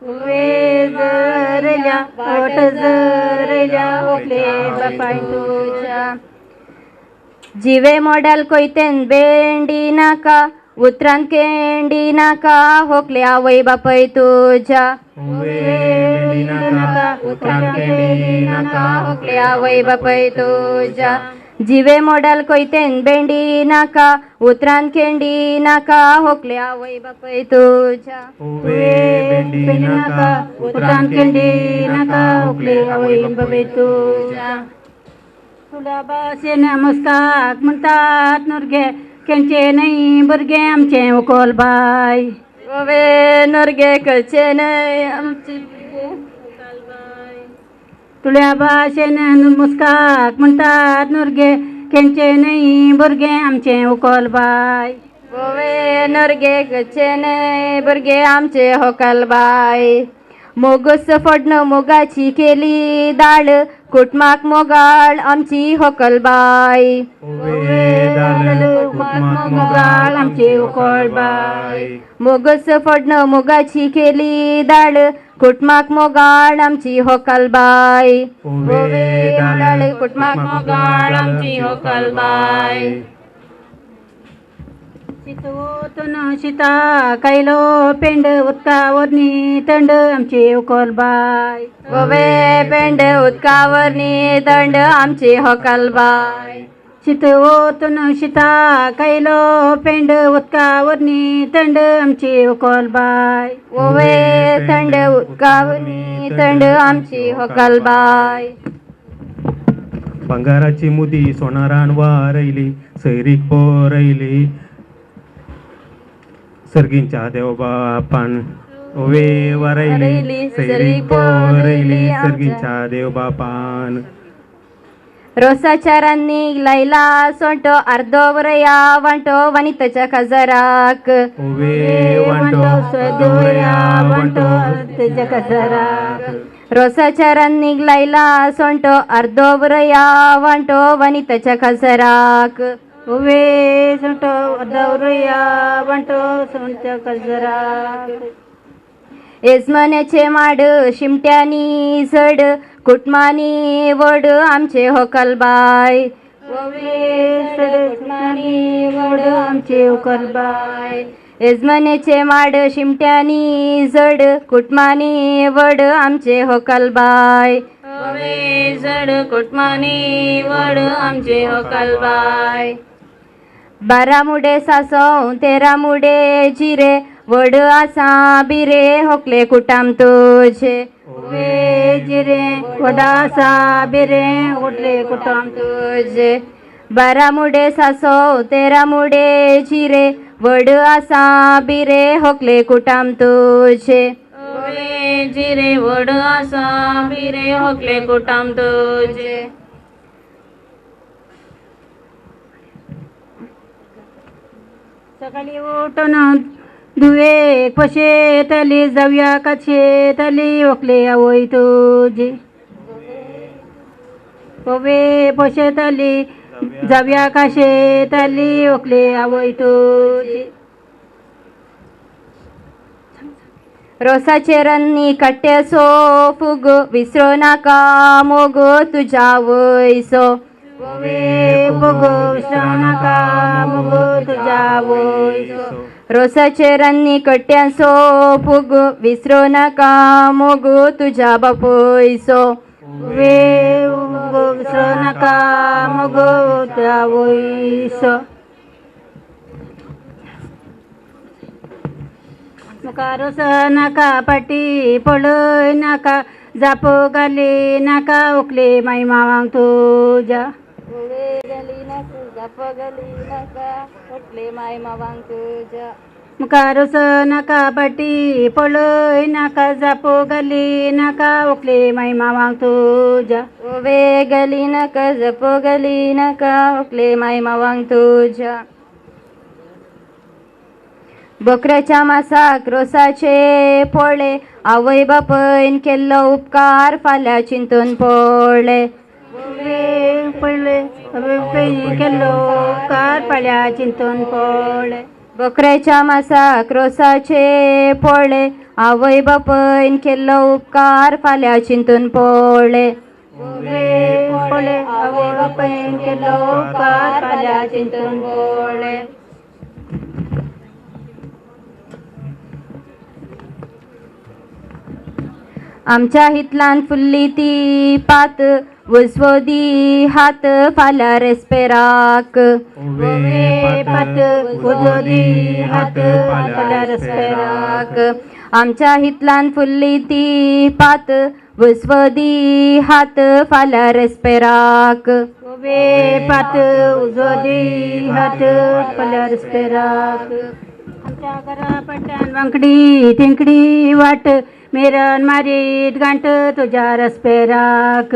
उवे जरयल्या वाट जरयल्या होकले बापाय तुझ्या. जिवे मोडाल कोयतेन बेंडी नाका उतरान केंडी नाका होकले आवय बापय तुझ्या. होकले आवय बापय तुझ्या. जिवे मोडाल कोयतेन बेंडी नाका उतरान केंडी नाका होकले आवय बापय तुझ्या. उतरान केंडी नाका होकले आवय बापय तुझ्या. तुला भाशे नमस्कार म्हणतात नुरगे केंचे नाही भुरगे आमचे उकोल बाय. गोवे नुरगे कचे नाही आमचे तुळ्या भाशेन नमस्कार म्हणतात नुरगे केंचे नाही भुरगे आमचे उकोल बाय. गोवे नुरगे कचे नाही भुरगे आमचे होकल बाय. मोगस फोडणं मोगाची केली दाळ कुटमाक मोगाळ आमची होकल बाय. मोगाळ आमचे उकोल बाय. मोगस फोडणं मोगाची केली दाळ कुटमाक मोगाळ आमची होकल बाय. कुटमाक मोगाळ आमची होकल बाय. शितवतून शिता कैलो पेंड उदकावरनी तंड आमचे उकोल बाय. गोवे पेंड उदकावरनी तंड आमची होकल बाय. शितवतून शिता कैलो पेंड उदकावरनी तंड आमची उकोल बाय. गोवे थंड उदकावरनी तंड आमची होकल बाय. बंगाराची मुदी सोनारान वारयली सैरीक पोरयली सर्गींच्या देव बापान. ओवे वारयली सैरीक पोरयली सर्गींच्या देव बापान. रोसाच्या रान्नीक लायला सोंटो अर्दो वरया वांटो वनिताच्या काजाराक. ओवे वांटो वांटो त्याच्या काजाराक. रोसाच्या रान्नीक लायला सोंटो अर्दो वरया वांटो वनिताच्या काजाराक. उवे सोंटो दौरया वांटो सोंटच्या काजाराक. येजमान्याचे माड शिमट्यांनी झड कुटमानी वड आमचे होकल बाय. वड आमचे उकोल बाय. येजमान्याचे माड शिमट्यांनी झड कुटमानी वड आमचे होकल बाय. जड कुटमानी वड आमचे होकल बाय. 12 मुडे सासव 13 मुडे जिरे वड आसा बिरे होकले कुटाम तुझे वे जिरे वडासा बिरे उठले कुटाम तुझे 12 मुडे सासो 13 मुडे जिरे वड आसा बिरे होकले कुटाम तुझे वे जिरे वड आसा बिरे होकले कुटाम तुझे सकाळी उठून धुवे पशे तली जाऊया काछे तली ओकले आवय तुझे पवे पशे तली जाऊया काशे तली ओकले आवय तुझे रोसाचे रन्नी कट्टे सो फुग विसरो नाका मोग तुझ्या वयसो वे बघ श्रावणाका मग तुझ्या वयसो रोसाचे रन्नी कट्ट्यांसो फुग विसरो नाका मोग तुझ्या बापयसो वे बघ श्रावणाका मग तुझ्या वयसो मुखारोस नाका पाटी पळय नाका जाप घाली नाका ओकले माई मावांक तुझ्या मुखारोस नाका पाटी पळय नाका जाप घाली नाका ओकले माई मावांक तुझ्या वे गली नका जप गली नका ओकले माय मावांक तुझ्या बकऱ्याच्या मासाक रोसाचे पोळे आवय बापयन केल्लो उपकार फाल्यां चिंतून पडले पडले केल्लो कार पाळ्या चिंतून पडले बकऱ्याच्या मासाक रोसाचे पोळे आवय बापयन केल्लो उपकार फाल्यां चिंतून पडले पडले आवय बापयन केल्लो कार पाळ्या चिंतून पडले आमच्या हितलान फुल्ली ती पात वसवदी हात फाल्यां रेस्पेराक पात उजोदी हात फाल्यां रेस्पेराक आमच्या हितलान फुल्ली ती पात वसवदी हात फाल्यां रेस्पेराक पात उजोदी हात फाल्यां रेस्पेराक आमच्या घरा पट्ट्यान वांकडी तिंकडी वाट मेरन मारीत गांठ तुझ्या रस्पेराक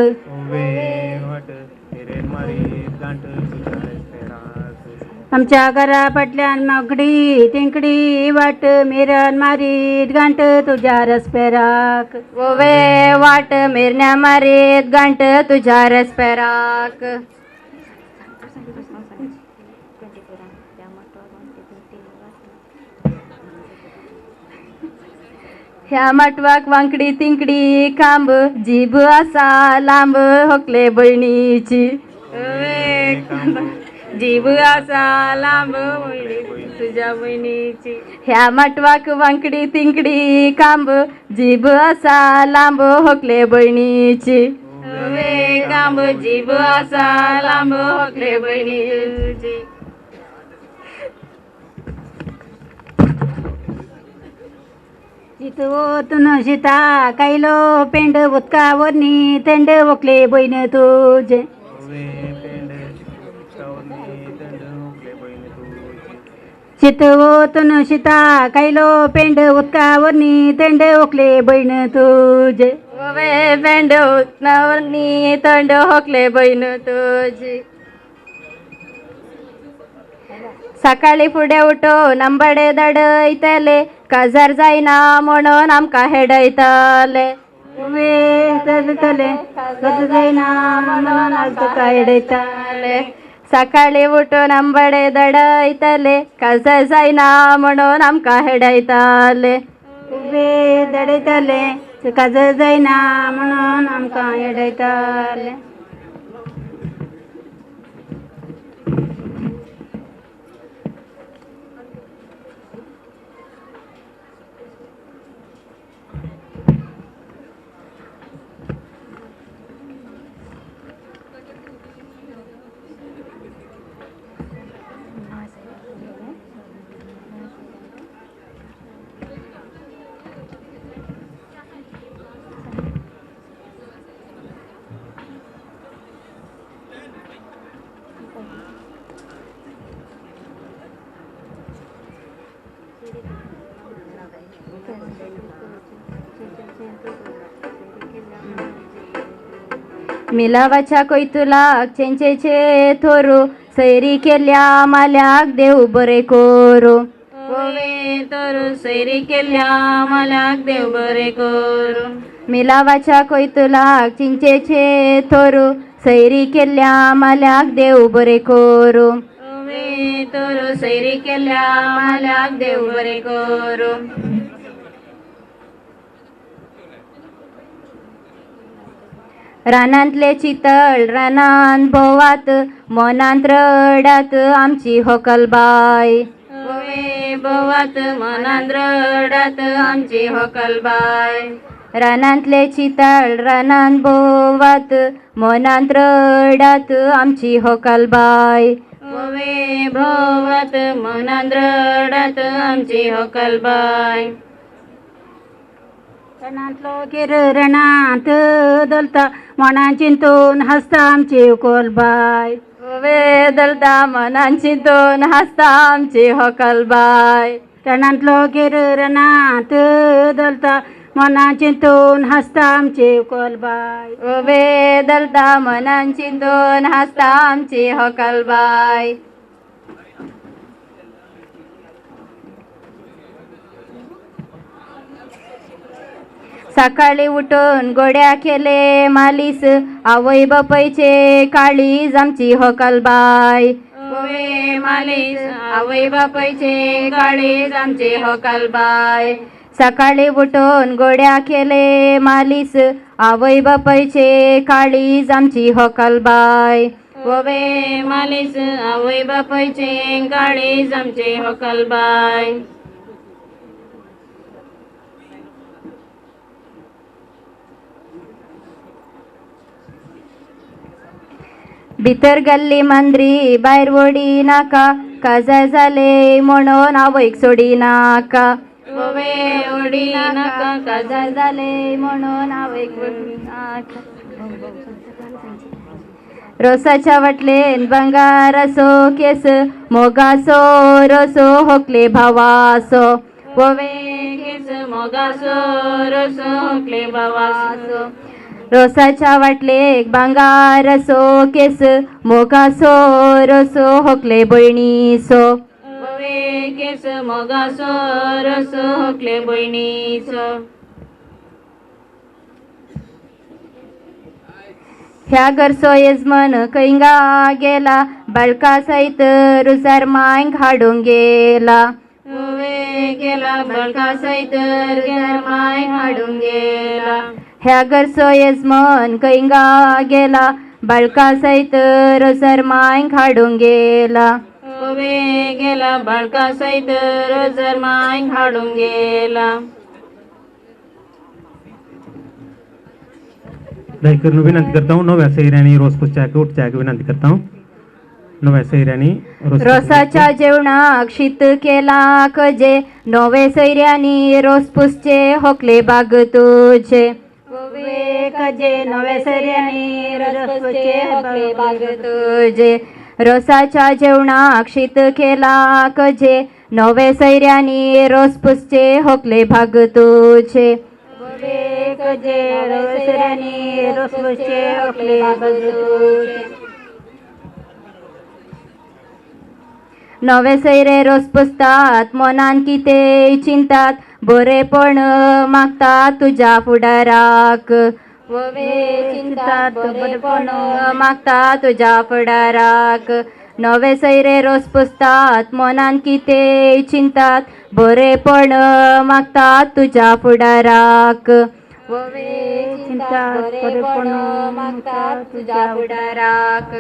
आमच्या घरा पटल्यान मागडी तिंकडी वाट मेरन मारीत गांठ तुझ्या रस्पेराक वे वाट मेरण्या मारीत गांठ तुझ्या रस्पेराक ह्या माटवाक वांकडी तिंकडी खांब जीभ आसा लांब होकले बहिणीची जीव आसा लांब तुझ्या बहिणीची ह्या माटवाक वांकडी तिंकडी खांब जीभ आसा लांब होकले बहिणीची कांब जीव आसा लांब होकले बहिणीची चितवतून शिता कायलो पेंड उदकावरनी तेंड ओकले बहीण तुझे चितवतून शिता कायलो पेंड उदकावरनी तेंड ओकले बहीण तुझे पेंड उदकावरनी तेंड होकले बहीण तुझी सकाळी फुडें उठोन आंबाडे धाडयतले काजार जायना म्हणून आमकां हेडयताले जायना म्हणून आमकां हेडयताले सकाळी उठोन आंबाडे धाडयतले काजार जायना म्हणून आमकां हेडयताले धाडयताले काजार जायना म्हणून आमकां हेडयताले मिलावाच्या कोयतुलाक चेंचेचे थोरू सैरी केल्या माल्याक देव बरे कोरू ओवे तोरू सैरी केल्या माल्याक देव बरे करू मिलावाच्या कोयतुलाक चिंचेचे थोरू सैरी केल्या माल्याक देव बरे कोरू ओवे तोरू सैरी केल्या माल्याक देव बरे करू रानांतले चितळ रानांत भोवात मनांत रडात आमची होकलबाय ओवे बोवात मनांत रडात आमची होकलबाय रानांतले चितळ रानांत भोवात मनांत रडात आमची होकलबाय ओवे भोवात मनांत रडात आमची होकलबाय रणांतलो किर रणांत दलता मनान चिंतून हसता आमची कोलबाय ओवे दलता मनान चिंतून हसता आमची होकलबाय रणांतलो किर रणांत दलता मनान चिंतून हसता आमची कोलबाय ओवे दलता मनान चिंतून हसता आमची होकलबाय सकाळी उठून गोड्या केले मालीस आवय बापयचे काळीज आमची होकलबाय ओवे मालीस आवय बापयचे काळीज आमची होकलबाय सकाळी उठून गोड्या केले मालीस आवय बापयचे काळीज आमची होकलबाय ओवे मालीस आवय बापयचे काळीज आमची होकलबाय भितर गल्ली मांद्री भायर वडी नाका काजार जाले म्हणून आवयक सोडी नाका ओवे ओडी नाका काजार जाले म्हणून आवयक सोडी नाका रोसाच्या वाटलेन बंगार असो केस मोगासो रोसो होकले भावासो ओवे केस मोगासो रोसो होकले भावासो रोसाच्या वाटलेक भांगार असो केस मोगासो रोसो होकले बहिणीसो ओवे केस मोगासो रोसो होकले बहिणीसो ह्या घरचो येजमन कैंगा गेला बाळका सहित रुसार मांग हाडूंक गेला ओवे गेला बाळका सहित माय हाडून गेला ह्या घरचो येजमन कैंगा गेला बाळका सहित रुसार मांग हाडूंक गेला ओवे गेला बाळका सहित रोजर माय हाडून गेला दयकर विनंती करता हूँ नव्या सैऱ्यांनी रोज पुस्तक उठच्याक विनंती करता हूँ नव्या सैऱ्यांनी रोसाच्या जेवणाक शीत केला कजे नवे सैऱ्यांनी रोस पुसचे होकले बाग तुझे कजे नवे सैऱ्यांनी रसपुसचे होकले बाग तुझे रोसाच्या जेवणाक शीत केला कजे नवे सैऱ्यांनी रोस पुसचे होकले भाग तुझे कजे नवे सैऱ्यांनी रसपुसचे होकले बाग तुझे नवे सैरे रोस पुसतात मनान किते चिंतात बरेपण मागतात तुझ्या फुडाराक चिंतात बरेपण मागतात तुझ्या फुडाराक नवे सैरे रोस पुसतात मनान किते चिंतात बरेपण मागतात तुझ्या फुडाराक चिंतात बरेपण मागतात तुझ्या फुडाराक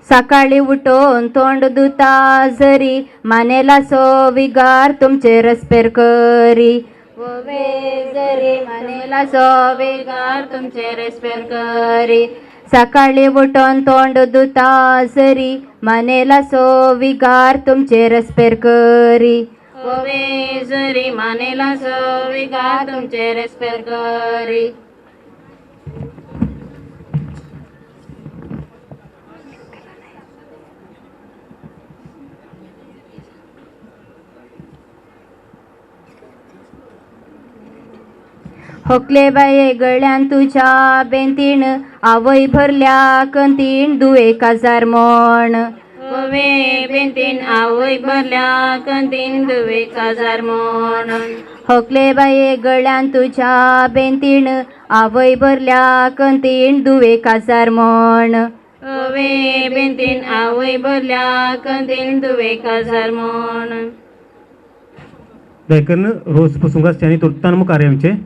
सकाळी उठून तोंड धुता जरी मानेला सो विगार तुमचे रसपेर करी जरी मानेला सो विगार तुमचे रसपेर करी सकाळी उठून तोंड धुता जरी मानेला सो विगार तुमचे रसपेर करी ओवे जरी मानेला सो विगार तुमचे रसपेर करी होकले बाये गळ्यान तुझ्या बेंतीण आवय भरल्या कंतीण 2,000 म्हण वे बेंतीन आवय भरल्या कंतीन 2,000 म्हण होकले बाये गळ्यान तुझ्या बेंतीण आवय भरल्या कंतीण 2,000 म्हण वे बेंतीन आवय भरल्या कंतीन 2,000 म्हण दयकन रोज पुसुंगास आणि तुर्तान कार्यांचे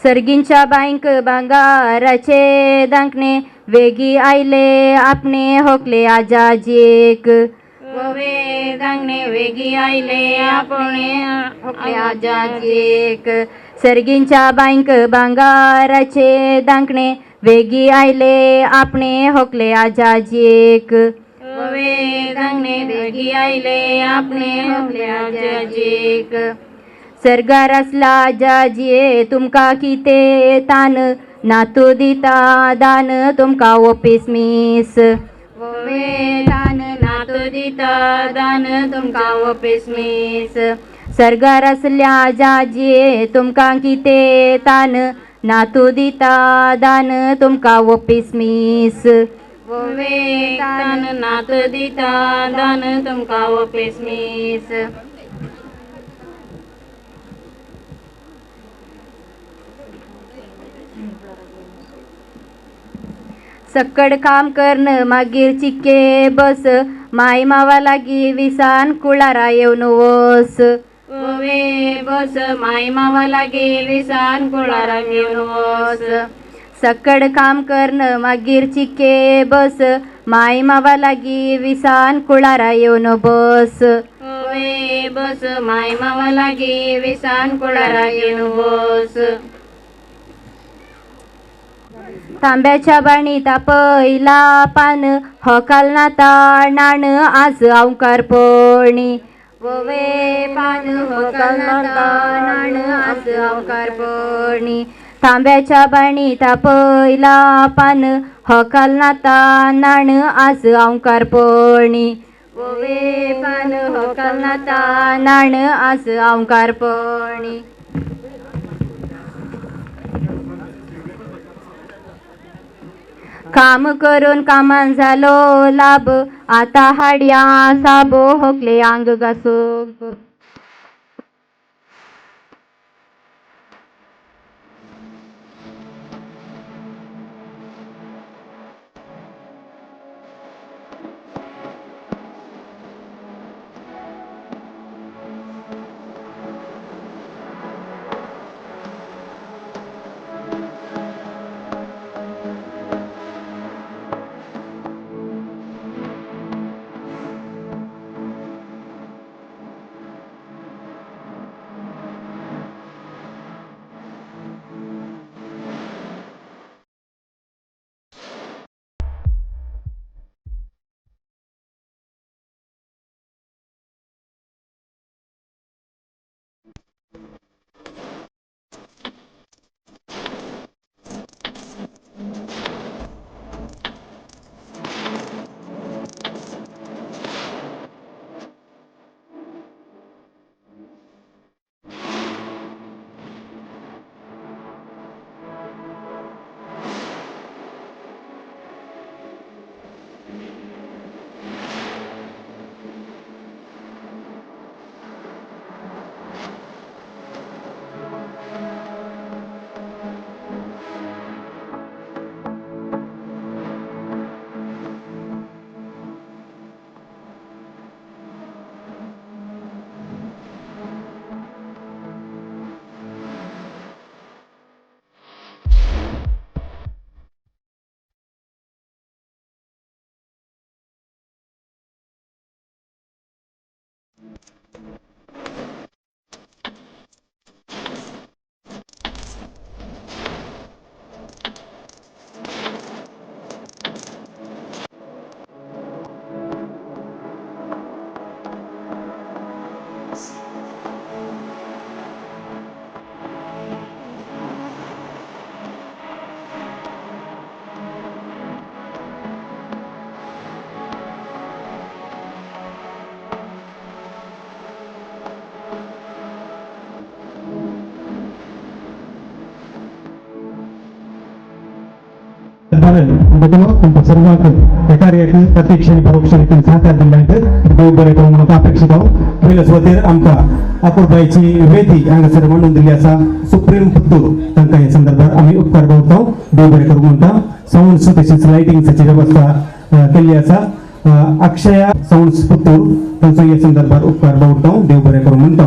सर्गींच्या बाईंक भांगाराचे दांकणे वेगी आयले आपणे होकले आजाजीक वे दांगणे वेगी आयले आपणे होकले आजाजीक सर्गींच्या बाईंक भांगाराचे दांकणे वेगी आयले आपणे होकले आजाजीक वे दांगणे वेगी आयले आपणे होकले आजाजीक सर्गार असला जाजिये तुमका किते तान नातू दिता दान तुमका ओपीस मीस वे दान नातो दिता दान तुमका ओपीस मीस सर्गार असल्या जाजिये तुमका किते तान नातू दिता दान तुमका ओपीस मीस वे दान नातो दिता दान तुमका ओपीस मीस सक्कड काम करण मागीर चिक्के बस माय मावा लागी विसान कुळारा येऊन वस वे बस माय मावा लागे विसान कुळारा घेऊन वस सक्कड काम करण मागीर चिक्के बस माय मावा लागी विसान कुळारा येऊन बस वे बस माय मावा लागे विसान कुळारा घेऊन बस तांब्याच्या बाणीता पहिला पान हकाल नाता नाण आज औंकार पणी वे पान हकाल नाता नाण आज औंकार पणी तांब्याच्या बाणीता पहिला पान हकाल नाता नाण आज औंकार पणी वे पान हकाल नाता नाण आज औंकार पणी काम करून कामान झालो लाभ आता हाड्या साबो होकले अंग घासो पद्धतीनं तुमच्या सर्वांक त्या कार्याक प्रत्यक्ष आणि परोक्ष रीतीन सहकार दिल्यांक देव बरें करूं म्हणून अपेक्षित आहों. पयल्या सुवातेर आमकां आकुरबायची वेदी हांगासर मांडून दिल्ली आसा. सुप्रीम पुत्तूर तांकां ह्या संदर्भात आमी उपकार दवरता. देव बरें करूं म्हणटा. साऊंड्स तशेंच लायटिंग्साची वेवस्था केल्ली आसा. अक्षया साऊंड्स पुत्तूर तांचो ह्या संदर्भात उपकार दवरता. देव बरें करूं म्हणटा.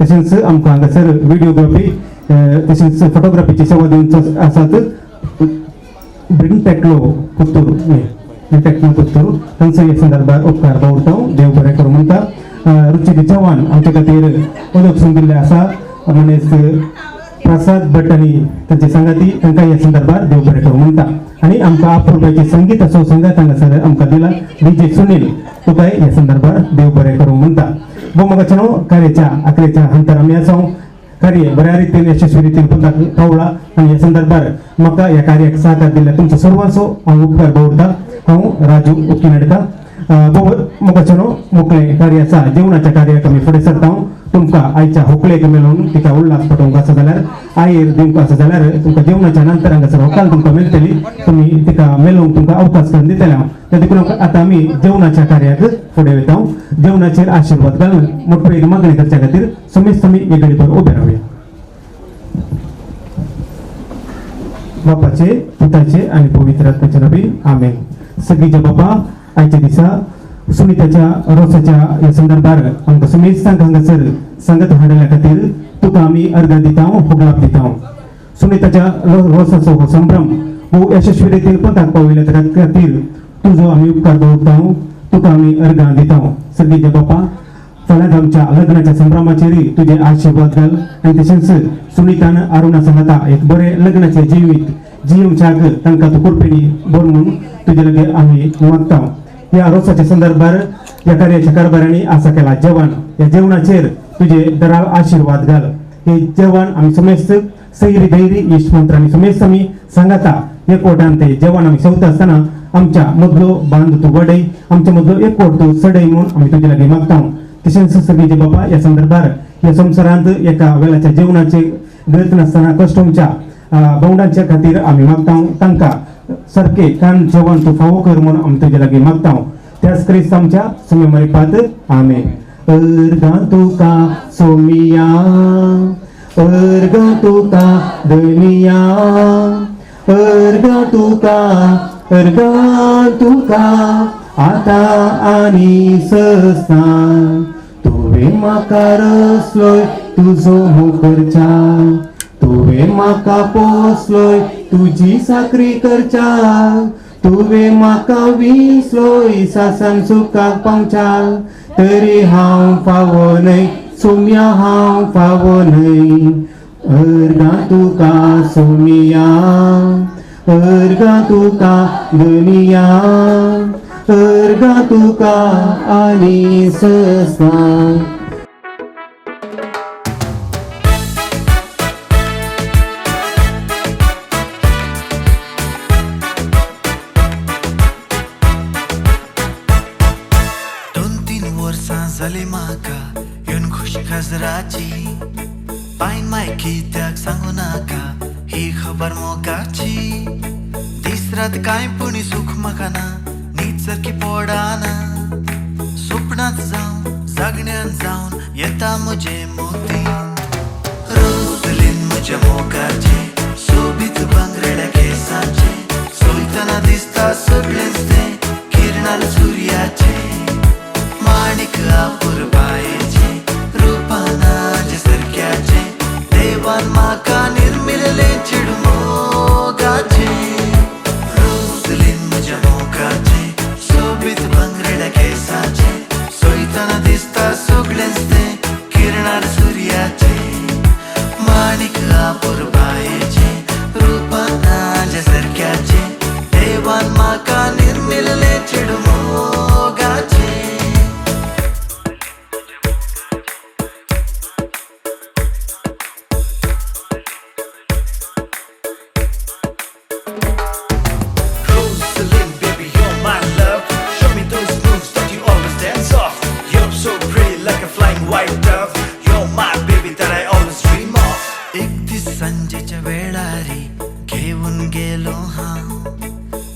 तशेंच आमकां हांगासर व्हिडिओग्राफी तशेंच फोटोग्राफीची सेवा दिवंक आसात. ब्रिंटॅक्लो पुत्तूर ब्रिंटॅक्लो पुत्तूर तांचो ह्या संदर्भात उपकार दवरता. देव बरें करूं म्हणटा. रुचिक चव्हाण आमचे खातीर उदक सून दिल्ले आसा. मनीस प्रसाद भट्टानी तांचे संगाती तांकां ह्या संदर्भात देव बरें करूं म्हणटा. आनी आमकां आपुरबायचे संगीत असो संघात हांगासर आमकां दिला. विजय सुनील तुकाय ह्या संदर्भात देव बरें करूं म्हणटा. भोवमगाच्यानो कार्याच्या अकरेच्या अंतर आमी आसा. कार्य बऱ्या रितीन यशस्वी रितीन पावला आनी ह्या संदर्भात म्हाका ह्या कार्याक सहकार दिल्या तुमचो सर्वांचो हांव उपकार दवरता. हांव राजू उकिनडका. मोगाच्यानो मोकळे कार्य आसा. जेवणाच्या कार्याक आमी फुडें सरता. तुमकां आयच्या होकळेक मेळून तिका उल्हास पटोवंक आसा जाल्यार आयर दिवंक आसा जाल्यार तुमकां जेवणाच्या नंतर हांगासर होकाल तुमकां मेळटली. तुमी तिका मेळोवंक तुमकां अवकाश करून दितले हांव. त्या देखून आतां आमी जेवणाच्या कार्याक फुडें वयता. जेवणाचेर आशिर्वाद घालून मोठवेक मागणी करच्या खातीर समेस्त आमी एक घडीभर उबे रावया. बापाचे पुताचे आनी पवित्र आत्म्याचे नांवान आमेन. सगळीच्या बापा आयच्या दिसा सुनीताच्या रोसाच्या ह्या संदर्भात आमकां समेस्तांक हांगासर सांगत हाडल्या खातीर तुका आमी अर्घां दिता. होगलाप दिता. सुनीताच्या रोसाचो हो संभ्रम हो यशस्वी रितीन पंथाक पावयल्या खातीर तुजो आमी उपकार दवरता. तुका आमी अर्घां दिता. सगळीच्या बापा फाल्यां आमच्या लग्नाच्या संभ्रमाचेरय तुजे आशिर्वाद घाल आनी तशेंच सुनीतान अरुणा सांगता एक बरें लग्नाचें जिवीत जियोवच्याक तांकां तूं कुरपेणी बोर म्हणून तुजे लगे आमी मागता. ह्या रोसाच्या संदर्भात ह्या कार्याच्या कारभारांनी आसा केला जेवण. ह्या जेवणाचेर तुजे दराळ आशिर्वाद घाल. हे जेवण आमी समेस्त सैरी धैर्य इश्ट मंत्रांनी समेस्त आमी सांगता. एकवटान ते जेवण आमी सेवता आसतना आमच्या मदलो बांद तूं वडय. आमच्या मदलो एकवट तूं सडय म्हणून आमी तुजे लागीं मागता. तशेंच सगळीचे बाबा ह्या संदर्भात ह्या संवसारांत एका वेळाच्या जेवणाचे गरज नासतना कश्टमच्या भोवंडांच्या खातीर आमी मागता. तांकां सारके कान जेवण तूं फावो कर म्हणून आमी तुजे लागीं मागता. त्याच क्रिस्त आमच्या सुम्य मरिपात आमेन. अर्घां तुका सोमिया अर्घां तुका धनिया अर्घां तुका आता आनी सस्तां. तुवें म्हाका रचलोय तुजो मुखर्चा. तुवें म्हाका पोसलोय तुजी साकरी करच्या. तुवें म्हाका विसलोय सासान सुखाक पावच्या. तरी हांव फावो न्हय सोम्या हांव फावो न्हय. अर्घां तुका सोमिया अर्घां तुका धनिया अर्घां तुका आनी सस्तां. जाली म्हाका येवन खुशी खाजराची. पायन माय कित्याक सांगू नाका ही खबर मोगाची. दीस रात कांय पुणी सुख म्हाका ना न्हीद सारकी पडाना. स्वप्नांत जावन जागण्यान जावन येता म्हजे मोतीन. रोजलीन म्हज्या मोगाचे सोबीत बांगरड्या केसांचे. सोयतना दिसता सगळेंच तें किरणाल सुर्याचे. माणिक आपुरबायेचे रूपानाचे सारक्याचे. देवान म्हाका निर्मिल्ले चिडमोगाचे. रोजलीन म्हज्या मोगाचे सोबीत बांगरड्या केसाचे. सोयतना दिसता सगळेंच तें किरणार सुर्याचे. माणिक आपुरबायेचे रूपानाचे सारक्याचे. देवान म्हाका निर्मिल्ले चिडमोगाचे.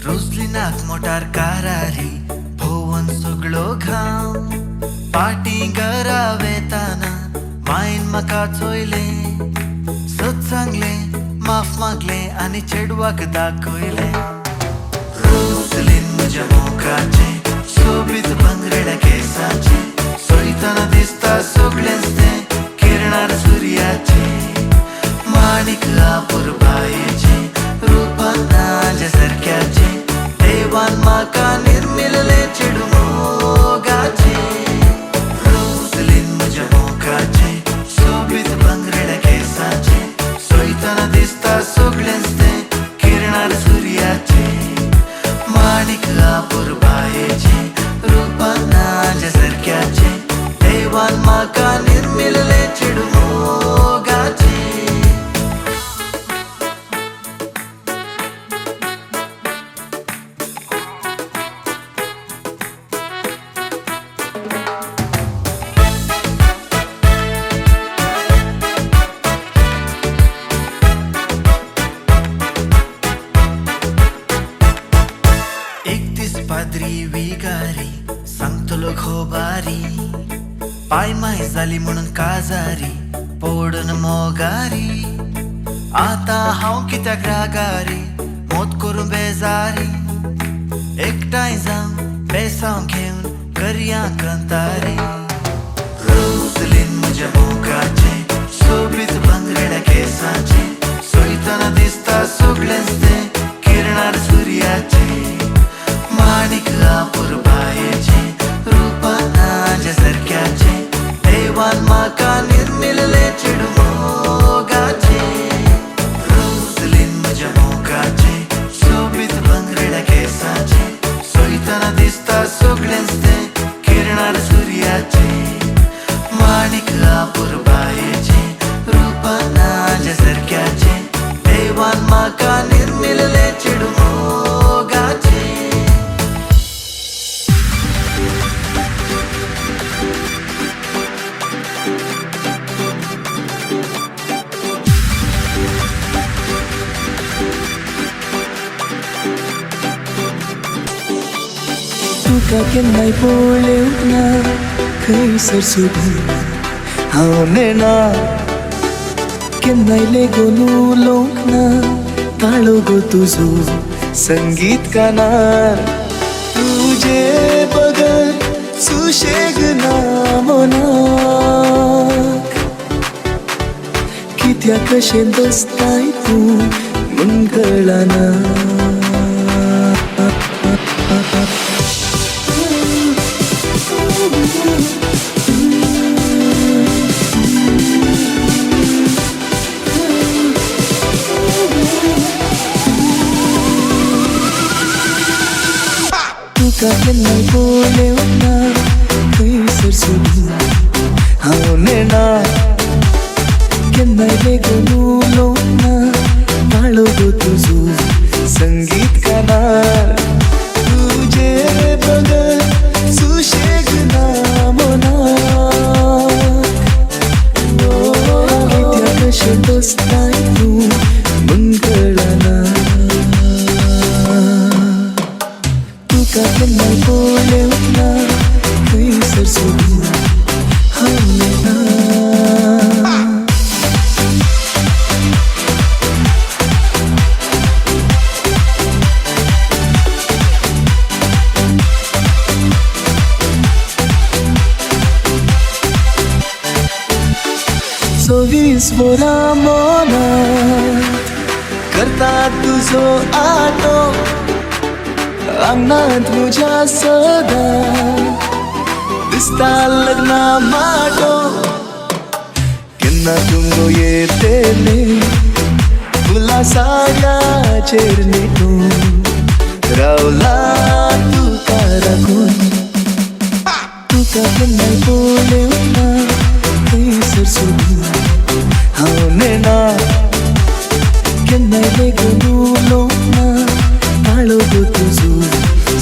रुजली नाक मोटार कारारी भोवन सगळो घाम पाटी घरा वेताना मायन म्हाका चोयले सत सांगले माफ मागले आनी चेडवाक दाखयले रुजलीन म्हज्या मोगाचे सोबीत भांगरेड्या केसाचे सोयताना दिसता सगळेंच तें किरणार सुर्याचे माणिक आपुर बायेचे रूपान नाज्या सारक्याचे देवान म्हाका निर्मिल्ले चेडू मोगाचे रुजलीन म्हज्या मोगाचे सोबीत भांगरेड्या केसाचे सोयताना दिसता सगळेंच तें किरणार सुर्याचे माणिक आपुर बायेचे रूपान नाज्या सारक्याचे देवान म्हाका निर्मिल्ले चेडू मोगाचे पाद्री विगारी सांगतलो खोबारी पाय माय जाली म्हणून काजारी पोडून मोगारी आता हांव कित्याक रागारी मोत करून बेजारी एकठांय जावन बेसांव घेवन करया कंतारी रुजलीन म्हज्या मोगाचे सोबीत भांगरेड्या केसाचे सोयताना दिसता सगळेंच तें किरणार सुर्याचे माणिक आपुर बायेचे रूपान नाज्या सारक्याचे देवान म्हाका निर्मिल्ले चेडू मोगाचे रुजलीन म्हज्या मोगाचे सोबीत भांगरेड्या केसाचे सोयताना दिसता सगळेंच तें किरणार सुर्याचे माणिक आपुर बायेचे रूपान नाज्या सारक्याचे देवान म्हाका निर्मिल्ले चेडू मोगाचे तुका केन्नाय पळोवंक ना खंयसर सोदून हांव नेना केन्नाय लेगून उलोवंक ना ताळो गो तुजो संगीत कानार तुजे बगर सुशेग ना मनाक कित्याक कशें दसताय तूं म्हूण कळना तुका केन्नाय पळोवंक ना खंयसर सोदून हांव नेना केन्नाय लेगून उलोवंक ना ताळो गो तुजो संगीत कानार तुजे बगर सुशेग ना मनाक कित्याक कशें दसताय तूं म्हूण कळना तुका केन्नाय पळोवंक ना खंयसर सोदून हांव नेना चोवीस वरां मनांत करता तुजो आटो आंगणांत म्हज्या सदां दिसता लग्ना माटो केन्ना तुमगो येतेले फुलां साड्याचेर न्हिदून रावला तुका राखून तुका केन्नाय पळोवंक ना खंयसर सोदून हांव नेना केन्नाय लेगून उलोवंक ना ताळो गो तुजो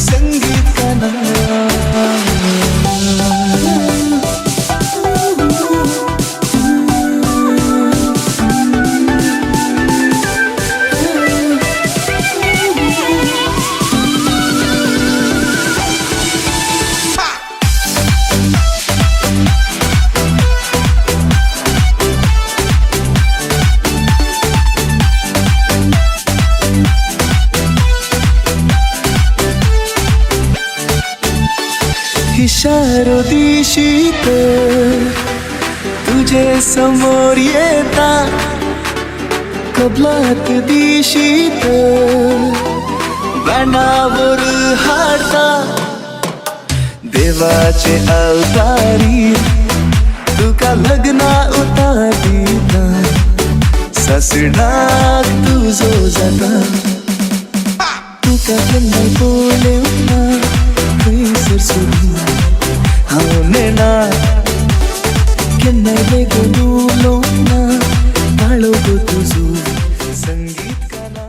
संगीत कानार शीतल तुझे समोर येता कबलात दिशी तर बँडावर हाडता देवाचे अवतारी तुका लग्ना उतारिता सासणाक तुझो जाता तुका केन्ना बोलेवना खंयसर सोडून हांव नेना केन्ना वेगळो उलोवना काळो गो तुजो संगीत कला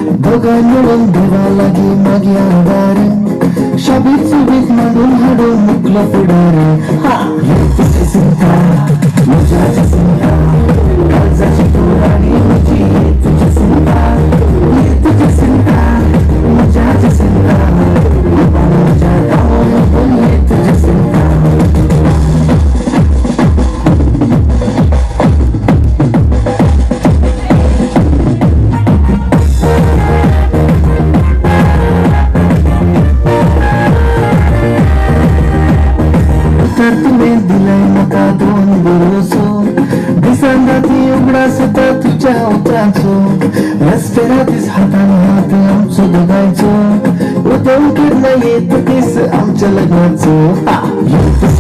मिळून देवा लागी मागे आधार शाबीत सुबीत मांडून हाडून मुकलो फुडारे तुझी चिंता म्हज्या चिंता काळजाची तोराणी म्हजी तुझी चिंता तुझी चिंता म्हज्या चिंता म्हज्या गांवान तुझी चिंता तर तुम्ही दिलाय म्हाका दोन बरोसो दिसांना ती उगडास येता तुझ्या उतरांचो रस्त्यार दीस हातान हात आमचो दोगांचो उदक केन्ना येत दीस आमच्या लग्नाचो